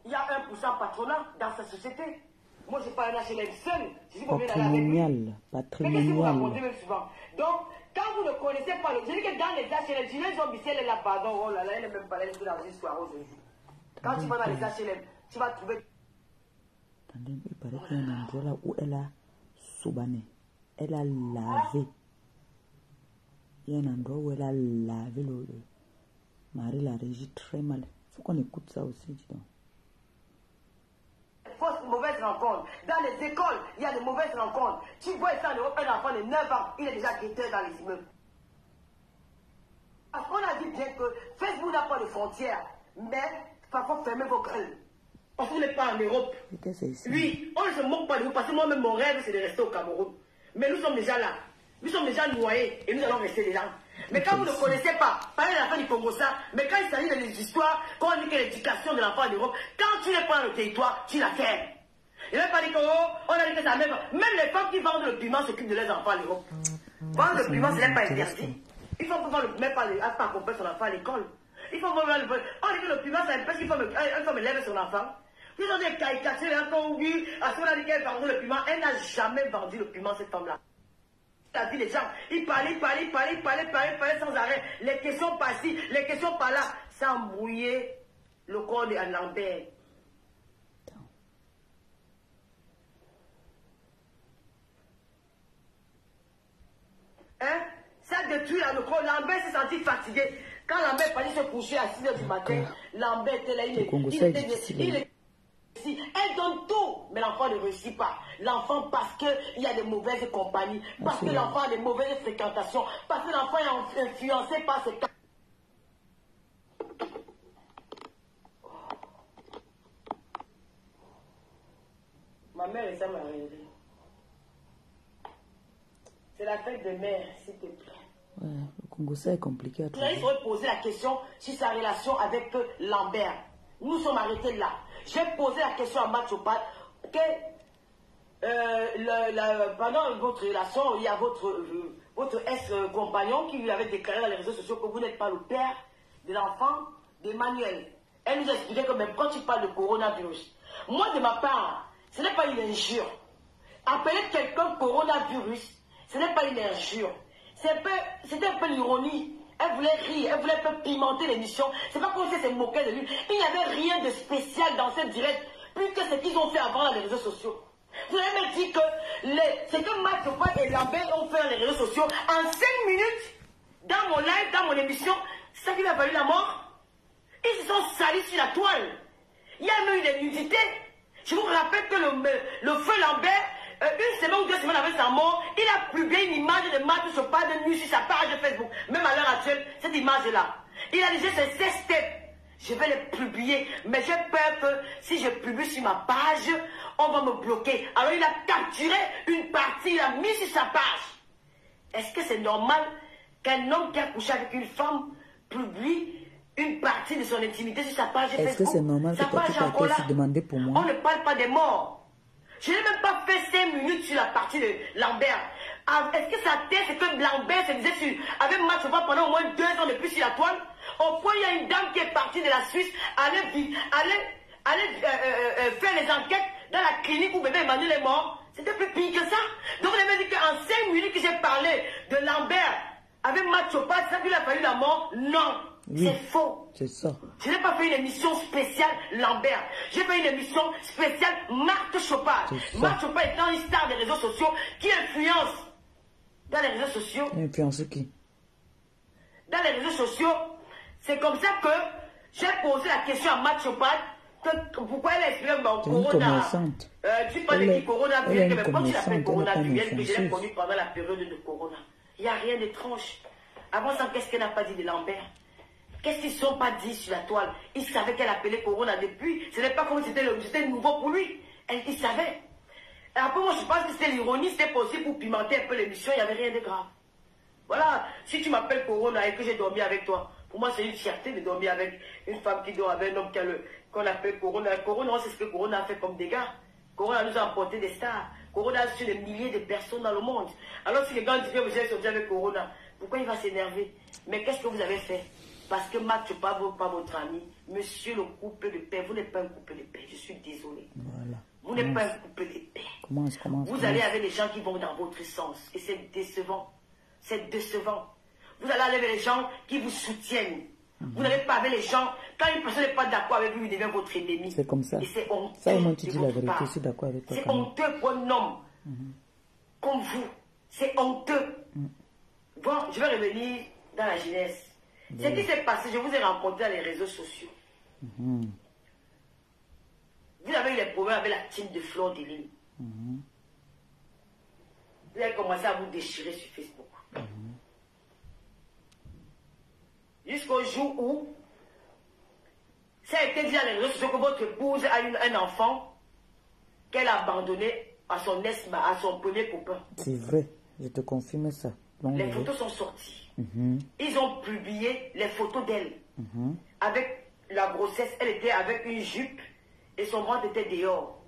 Il y a 1% patronat dans cette société. Moi, je ne suis pas un HLM seul. Je suis patrimonial. Donc, quand vous ne connaissez pas, je dis que dans les HLM, si les hommes ils là, pardon, oh là là, elle n'est même pas là, elle est dans une soirée aujourd'hui. Quand tu vas dans les HLM, tu vas trouver. Attendez, il paraît qu'il y a un endroit là où elle a soubané. Elle a lavé. Il y a un endroit où elle a lavé le mari la régie très mal. Il faut qu'on écoute ça aussi, dis donc. Fausse mauvaise rencontre. Dans les écoles, il y a de mauvaises rencontres. Tu vois ça en Europe, un enfant de 9 ans, il est déjà guetté dans les immeubles. Parce qu'on a dit bien que Facebook n'a pas de frontières. Mais, parfois, fermez vos gueules. Parce qu'on n'est pas en Europe. Oui, on ne se moque pas de vous. Parce que moi-même, mon rêve, c'est de rester au Cameroun. Mais nous sommes déjà là. Nous sommes déjà noyés et nous allons rester là. Mais quand vous ne connaissez pas, parlez de la fin du Congo ça, mais quand il s'agit des histoires, quand on dit que l'éducation de l'enfant en Europe, quand tu n'es pas dans le territoire, tu la fermes. Il n'a pas dit qu'on a dit que ça même les femmes qui vendent le piment s'occupent de leurs enfants en Europe. Vendre le piment, ce n'est pas interdit. Il faut pouvoir le mettre pas accompagner son enfant à l'école. Il faut pouvoir le on dit que le piment, ça empêche qu'il faut élève son enfant. Vous avez des caricatures, encore oui, à ce qu'on a dit qu'elle vendait le piment, elle n'a jamais vendu le piment, cette femme-là. La vie des gens, ils parlaient sans arrêt. Les questions par-ci, les questions par-là, ça embrouillait le corps de Lambert. Hein? Ça détruit le corps. Lambert s'est senti fatigué. Quand Lambert fallait se coucher à 6h du matin, Lambert était là, il était elle donne tout, mais l'enfant ne réussit pas. L'enfant parce qu'il y a des mauvaises compagnies, parce que l'enfant a des mauvaises fréquentations, parce que l'enfant est influencé par ses... Ma mère est ça m'a réveillée. C'est la fête de mère, s'il te plaît. Ouais, le Congo, ça est compliqué à trouver. Il faudrait poser la question sur sa relation avec Lambert. Nous sommes arrêtés là. J'ai posé la question à Matchopat que pendant votre relation, il y a votre ex-compagnon qui lui avait déclaré dans les réseaux sociaux que vous n'êtes pas le père de l'enfant d'Emmanuel. Elle nous a expliqué que même quand tu parles de coronavirus, moi de ma part, ce n'est pas une injure. Appeler quelqu'un coronavirus, ce n'est pas une injure. C'était un peu l'ironie. Elle voulait rire, elle voulait un peu pimenter l'émission. C'est pas comme si elle se moquait de lui. Il n'y avait rien de spécial dans cette direct, plus que ce qu'ils ont fait avant dans les réseaux sociaux. Vous allez me dire que ce que Matt Chopin et Lambert ont fait dans les réseaux sociaux, en 5 minutes, dans mon live, dans mon émission, c'est ça qui lui a valu la mort. Ils se sont salis sur la toile. Il y a même eu des nudités. Je vous rappelle que le feu Lambert, une semaine ou 2 semaines avant sa mort, il a publié une image de Matt Chopin de nu sur sa page Facebook. Même à l'heure actuelle, cette image-là. Il a dit c'est 16 steps. Je vais les publier. Mais j'ai peur que si je publie sur ma page, on va me bloquer. Alors il a capturé une partie, il a mis sur sa page. Est-ce que c'est normal qu'un homme qui a couché avec une femme publie une partie de son intimité sur sa page Facebook? Est-ce que c'est normal que toi tu t'as se demander pour moi? On ne parle pas des morts. Je n'ai même pas fait 5 minutes sur la partie de Lambert. Est-ce que sa tête, c'est que Lambert se disait avec Matt Chopin pendant au moins 2 ans de plus sur la toile? Au point, il y a une dame qui est partie de la Suisse, aller faire les enquêtes dans la clinique où bébé Emmanuel est mort. C'était plus pire que ça. Donc, vous avez dit qu'en 5 minutes que j'ai parlé de Lambert avec Matt Chopin, ça lui a fallu la mort? Non. Oui, c'est faux. C'est ça. Je n'ai pas fait une émission spéciale Lambert. J'ai fait une émission spéciale Matt Chopin. Matt Chopin étant une star des réseaux sociaux qui influence dans les réseaux sociaux. Influence qui? Dans les réseaux sociaux, c'est comme ça que j'ai posé la question à Matt Chopin. Pourquoi elle explique Corona? Tu parles de qui Corona? Mais comme tu l'appelles Corona, que je l'ai connu pendant la période de Corona. Il n'y a rien d'étrange. Avant ça, qu'est-ce qu'elle n'a pas dit de Lambert? Qu'est-ce qu'ils ne sont pas dit sur la toile? Il savait qu'elle appelait Corona depuis. Ce n'est pas comme si c'était nouveau pour lui. Il savait. Et après, moi, je pense que c'était l'ironie, c'était possible pour pimenter un peu l'émission, il n'y avait rien de grave. Voilà, si tu m'appelles Corona et que j'ai dormi avec toi, pour moi, c'est une fierté de dormir avec une femme qui dort avec un homme qu'on appelle Corona. Corona, c'est ce que Corona a fait comme dégâts. Corona nous a apporté des stars. Corona a su des milliers de personnes dans le monde. Alors, si les gens disent que vous êtes sorti avec Corona, pourquoi il va s'énerver? Mais qu'est-ce que vous avez fait? Parce que Matt Chopin n'est pas votre ami. Monsieur le couple de paix, vous n'êtes pas un couple de paix. Je suis désolé. Voilà. Vous n'êtes pas un couple de paix. Vous allez avec les gens qui vont dans votre sens. Et c'est décevant. C'est décevant. Vous allez avec les gens qui vous soutiennent. Vous n'allez pas avec les gens. Quand une personne n'est pas d'accord avec vous, il devient votre ennemi. C'est comme ça. Et c'est honteux. Ça, moi, tu dis la vérité. Je suis d'accord avec toi. C'est honteux pour un homme comme vous. C'est honteux. Bon, je vais revenir dans la jeunesse. Ce qui s'est passé, je vous ai rencontré dans les réseaux sociaux. Vous avez eu des problèmes avec la team de Fleur de Lys. Vous avez commencé à vous déchirer sur Facebook. Jusqu'au jour où ça a été dit dans les réseaux sociaux que votre épouse a eu un enfant qu'elle a abandonné à son premier copain. C'est vrai, je te confirme ça. Donc, les photos sont sorties. Ils ont publié les photos d'elle. Avec la grossesse, elle était avec une jupe et son ventre était dehors.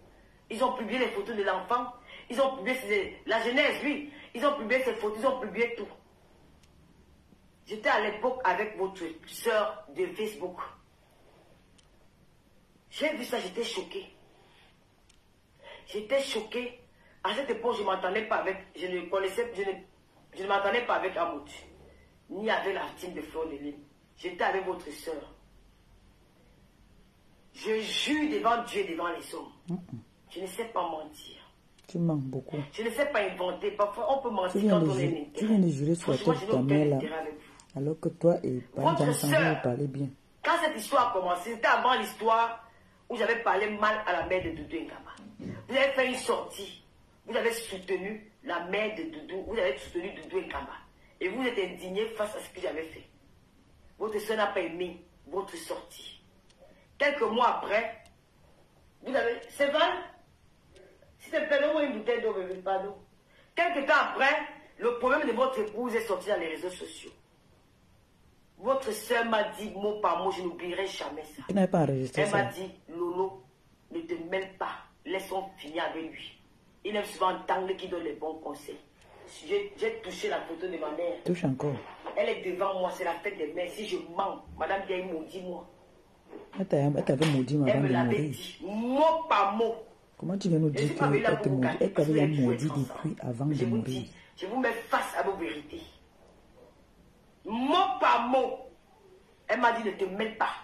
Ils ont publié les photos de l'enfant. Ils ont publié la jeunesse, oui. Ils ont publié ces photos, ils ont publié tout. J'étais à l'époque avec votre soeur de Facebook. J'ai vu ça, j'étais choquée. J'étais choquée. À cette époque, je ne m'entendais pas avec, je ne m'entendais pas avec Amout, ni avec la team de Fleur de Lys. J'étais avec votre soeur. Je jure devant Dieu, devant les hommes. Je ne sais pas mentir. Tu mens beaucoup. Je ne sais pas inventer. Parfois, on peut mentir quand on est intérêt. Tu viens de jurer sur la tête de ta mère là. Alors que toi et votre soeur, vous parlez bien. Quand cette histoire a commencé, c'était avant l'histoire où j'avais parlé mal à la mère de Doudou Ngama. Vous avez fait une sortie. Vous avez soutenu la mère de Doudou. Vous avez soutenu Doudou Ngama. Et vous êtes indigné face à ce que j'avais fait. Votre soeur n'a pas aimé votre sortie. Quelques mois après, vous avez... C'est vrai? Si c'est pas une bouteille d'eau, bébé, pas d'eau. Quelques temps après, le problème de votre épouse est sorti dans les réseaux sociaux. Votre soeur m'a dit mot par mot, je n'oublierai jamais ça. Tu n'avais pas enregistré ça. Elle m'a dit, Lolo, ne te mêle pas, laissons finir avec lui. Il aime souvent entendre qui donne les bons conseils. J'ai touché la photo de ma mère. Touche encore. Elle est devant moi, c'est la fête des mères. Si je mens, Madame Diaye maudit-moi. Elle t'avait maudit, madame. Elle me l'avait dit, mot par mot. Comment tu viens nous dire qu'elle t'avait maudit depuis avant de mourir? Je vous mets face à vos vérités. Mot par mot. Elle m'a dit, ne te mêle pas.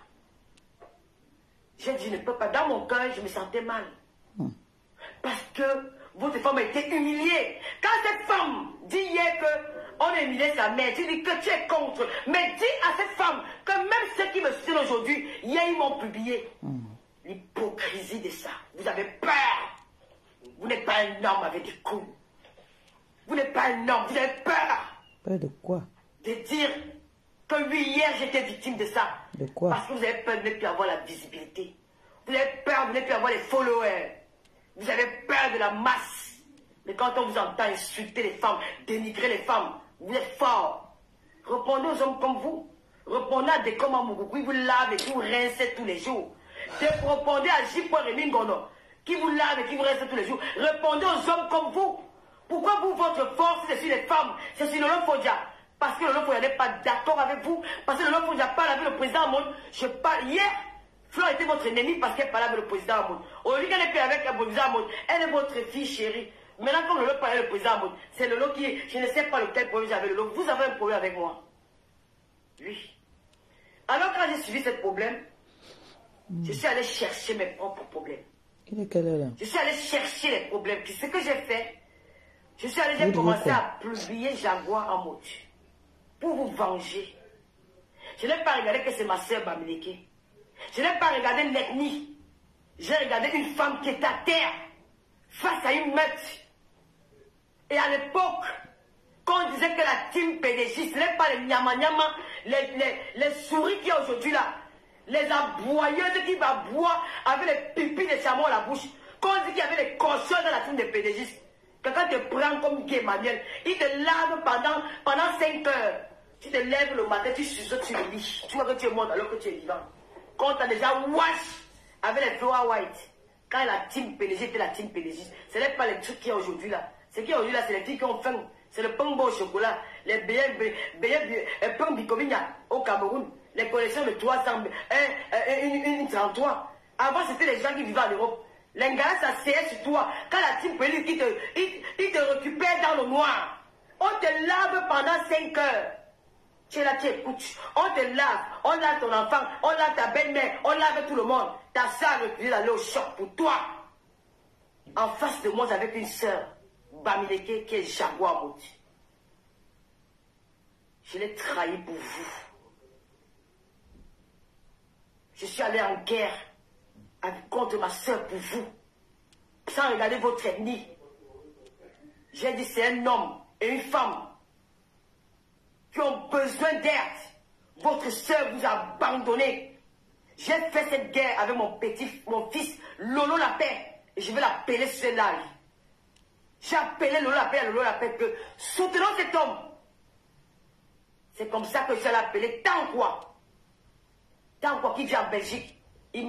J'ai dit, je ne peux pas. Dans mon cœur, je me sentais mal. Parce que votre femme a été humiliée. Quand cette femme dit hier qu'on a humilié sa mère, tu dis que tu es contre. Mais dis à cette femme que même ceux qui me soutiennent aujourd'hui, hier ils m'ont publié. L'hypocrisie de ça. Vous avez peur. Vous n'êtes pas un homme avec des couilles. Vous n'êtes pas un homme, vous avez peur. Peur de quoi? De dire que oui, hier j'étais victime de ça. De quoi? Parce que vous avez peur de ne plus avoir la visibilité. Vous avez peur de ne plus avoir les followers. Vous avez peur de la masse. Mais quand on vous entend insulter les femmes, dénigrer les femmes, vous êtes fort. Répondez aux hommes comme vous. Répondez à des comme Mougou, qui vous lavent et qui vous rincez tous les jours. Répondez à J. Rémi Ngono, qui vous lave et qui vous rincez tous les jours. Répondez aux hommes comme vous. Pourquoi vous, votre force, c'est sur les femmes, c'est sur Lolo Fodia? Parce que Lolo Fodia n'est pas d'accord avec vous. Parce que Lolo Fodia parle avec le président Amoun. Je parle hier. Flore était votre ennemi parce qu'elle parlait avec le président Amoun. Aujourd'hui qu'elle n'est plus avec le président Amoun, elle est votre fille chérie. Maintenant, comme Lolo parle avec le président Amoun, c'est Lolo qui est. Je ne sais pas lequel problème j'avais Lolo. Vous avez un problème avec moi. Oui. Alors quand j'ai suivi ce problème, je suis allé chercher mes propres problèmes. Il est quelle heure là? Je suis allé chercher les problèmes. Ce que j'ai fait, je suis allé, j'ai commencé à publier Jaguar en mode pour vous venger. Je n'ai pas regardé que c'est ma soeur Bamileke. Je n'ai pas regardé l'ethnie. J'ai regardé une femme qui est à terre face à une meute. Et à l'époque, quand on disait que la team PDG, ce n'est pas les nyama-nyama, les souris qu'il y a aujourd'hui là, les aboyeuses qui aboient avec les pipis de chameau à la bouche. Quand on dit qu'il y avait les cochons dans la team des PDG, quelqu'un te prend comme Guy Emmanuel, il te lave pendant 5 heures. Tu te lèves le matin, tu suces sur le lit. Tu vois que tu es mort alors que tu es vivant. Quand tu as déjà wash avec les Flora White, quand la team PDG était la team PDG, ce n'est pas les trucs qu'il y a aujourd'hui là. Ce qu'il y a aujourd'hui là, c'est les filles qui ont faim. C'est le pain au chocolat, les pain bicomina au Cameroun, les collections de 300, une 33. Avant, c'était les gens qui vivaient en Europe. Les gars, ça c'est sur toi. Quand la team PDG, il te récupère dans le noir. On te lave pendant 5 heures. Tu es là, tu écoutes. On te lave, on lave ton enfant, on lave ta belle-mère, on lave tout le monde. Ta soeur refusé d'aller au choc pour toi. En face de moi, j'avais une soeur, Bamileke, qui est Jaguar Mouti. Je l'ai trahi pour vous. Je suis allé en guerre contre ma soeur pour vous. Sans regarder votre ethnie. J'ai dit c'est un homme et une femme qui ont besoin d'aide. Votre soeur vous a abandonné. J'ai fait cette guerre avec mon fils Lolo Lapin. Et je vais l'appeler ce live. J'ai appelé Lolo Lapin à Lolo Lapin que soutenons cet homme. C'est comme ça que je l'ai appelé Tanquois. Tanquois qui vit en Belgique. Il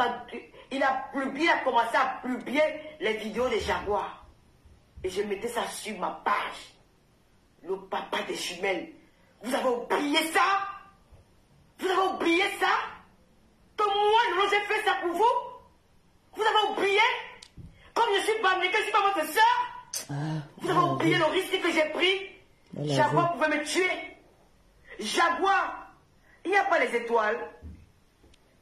a commencé à publier les vidéos des Jaguars. Et je mettais ça sur ma page. Le papa des jumelles. Vous avez oublié ça? Vous avez oublié ça? Que moi, j'ai fait ça pour vous? Vous avez oublié? Comme je suis Bamileke, je ne suis pas votre soeur? Vous avez oublié le risque que j'ai pris? Jaguar pouvait me tuer. Jaguar, il n'y a pas les étoiles.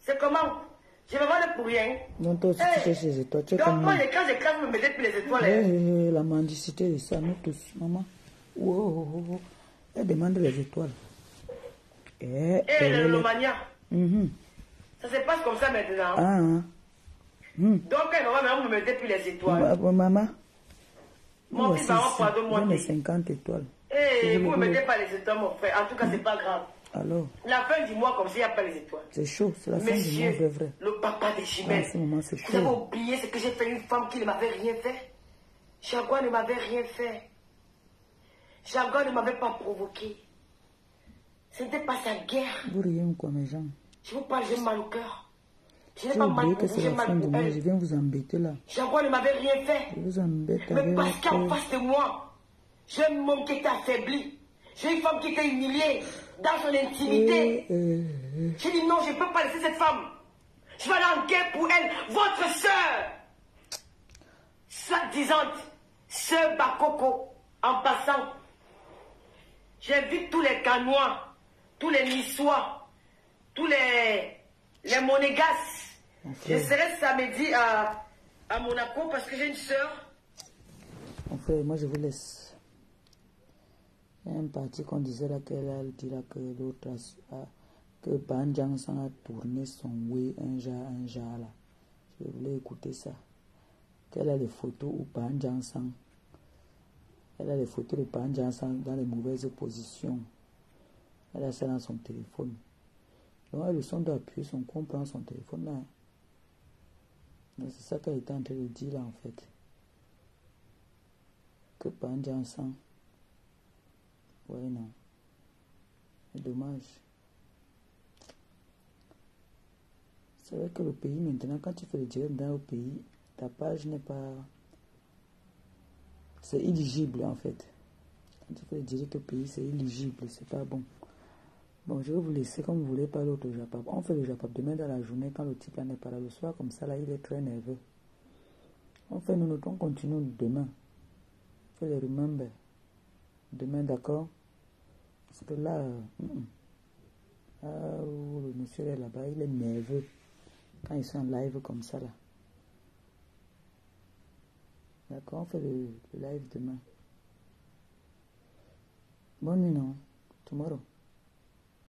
C'est comment? Je vais voir pour rien. Non, toi aussi, tu fais ces étoiles. Donc, moi, quand j'écrase, je me mettais plus les étoiles. La mendicité de ça, nous tous, maman. Wow. Elle demande les étoiles. Le mania. Ça se passe comme ça maintenant. Donc, elle ne me mettait plus les étoiles. Maman. Mon fils, pardonne-moi. J'en ai 50 étoiles. Vous ne mettez pas les étoiles, mon frère. En tout cas, c'est pas grave. Alors, la fin du mois, comme s'il n'y a pas les étoiles. C'est chaud, c'est la fin du mois, c'est vrai. Le papa des jumelles. En ce moment, c'est chaud. Vous avez oublié ce que j'ai fait une femme qui ne m'avait rien fait. Jaguar ne m'avait rien fait. Jaguar ne m'avait pas provoqué. Ce n'était pas sa guerre. Vous riez comme les gens. Je vous parle, j'ai mal au cœur. Je n'ai J'ai pas mal oublié pour que vous, c'est j'ai la mal fin du pour mois, elle. je viens vous embêter là. Jaguar ne m'avait rien fait. Je vous embête Mais avec parce qu'en face de moi, j'ai un homme qui était affaibli. J'ai une femme qui était humiliée dans son intimité. J'ai dit non, je ne peux pas laisser cette femme. Je vais aller en guerre pour elle, votre soeur. Soi-disant, sœur Bakoko, en passant. J'ai vu tous les Canois tous les Niçois, tous les Monégasques. Je serai samedi à Monaco parce que j'ai une soeur. Mon frère, moi je vous laisse. Il y a un parti qu'on disait là qu'elle dit là que l'autre que Banjang Sang a tourné son oui un jar là. Je voulais écouter ça. Qu'elle a les photos où Banjang Sang. Elle a les photos de Banjang Sang dans les mauvaises positions. Elle a ça dans son téléphone. Donc elle a le son d'appuyer son con prend son téléphone là. C'est ça qu'elle était en train de dire là en fait. Que Banjang Sang. Ouais non. C'est dommage. C'est vrai que le pays maintenant, quand tu fais le direct dans le pays, ta page n'est pas... C'est éligible en fait. Quand tu fais le direct au pays, c'est éligible, c'est pas bon. Bon, je vais vous laisser comme vous voulez parler au Japap. On fait le Japap demain dans la journée quand le type là n'est pas là le soir, comme ça là il est très nerveux. On fait nous, on continue demain. On fait les remember. Demain, d'accord? Parce que là, le monsieur est là-bas, il est nerveux. Quand ils sont en live comme ça là. D'accord, on fait le live demain. Bonne nuit, non? Tomorrow.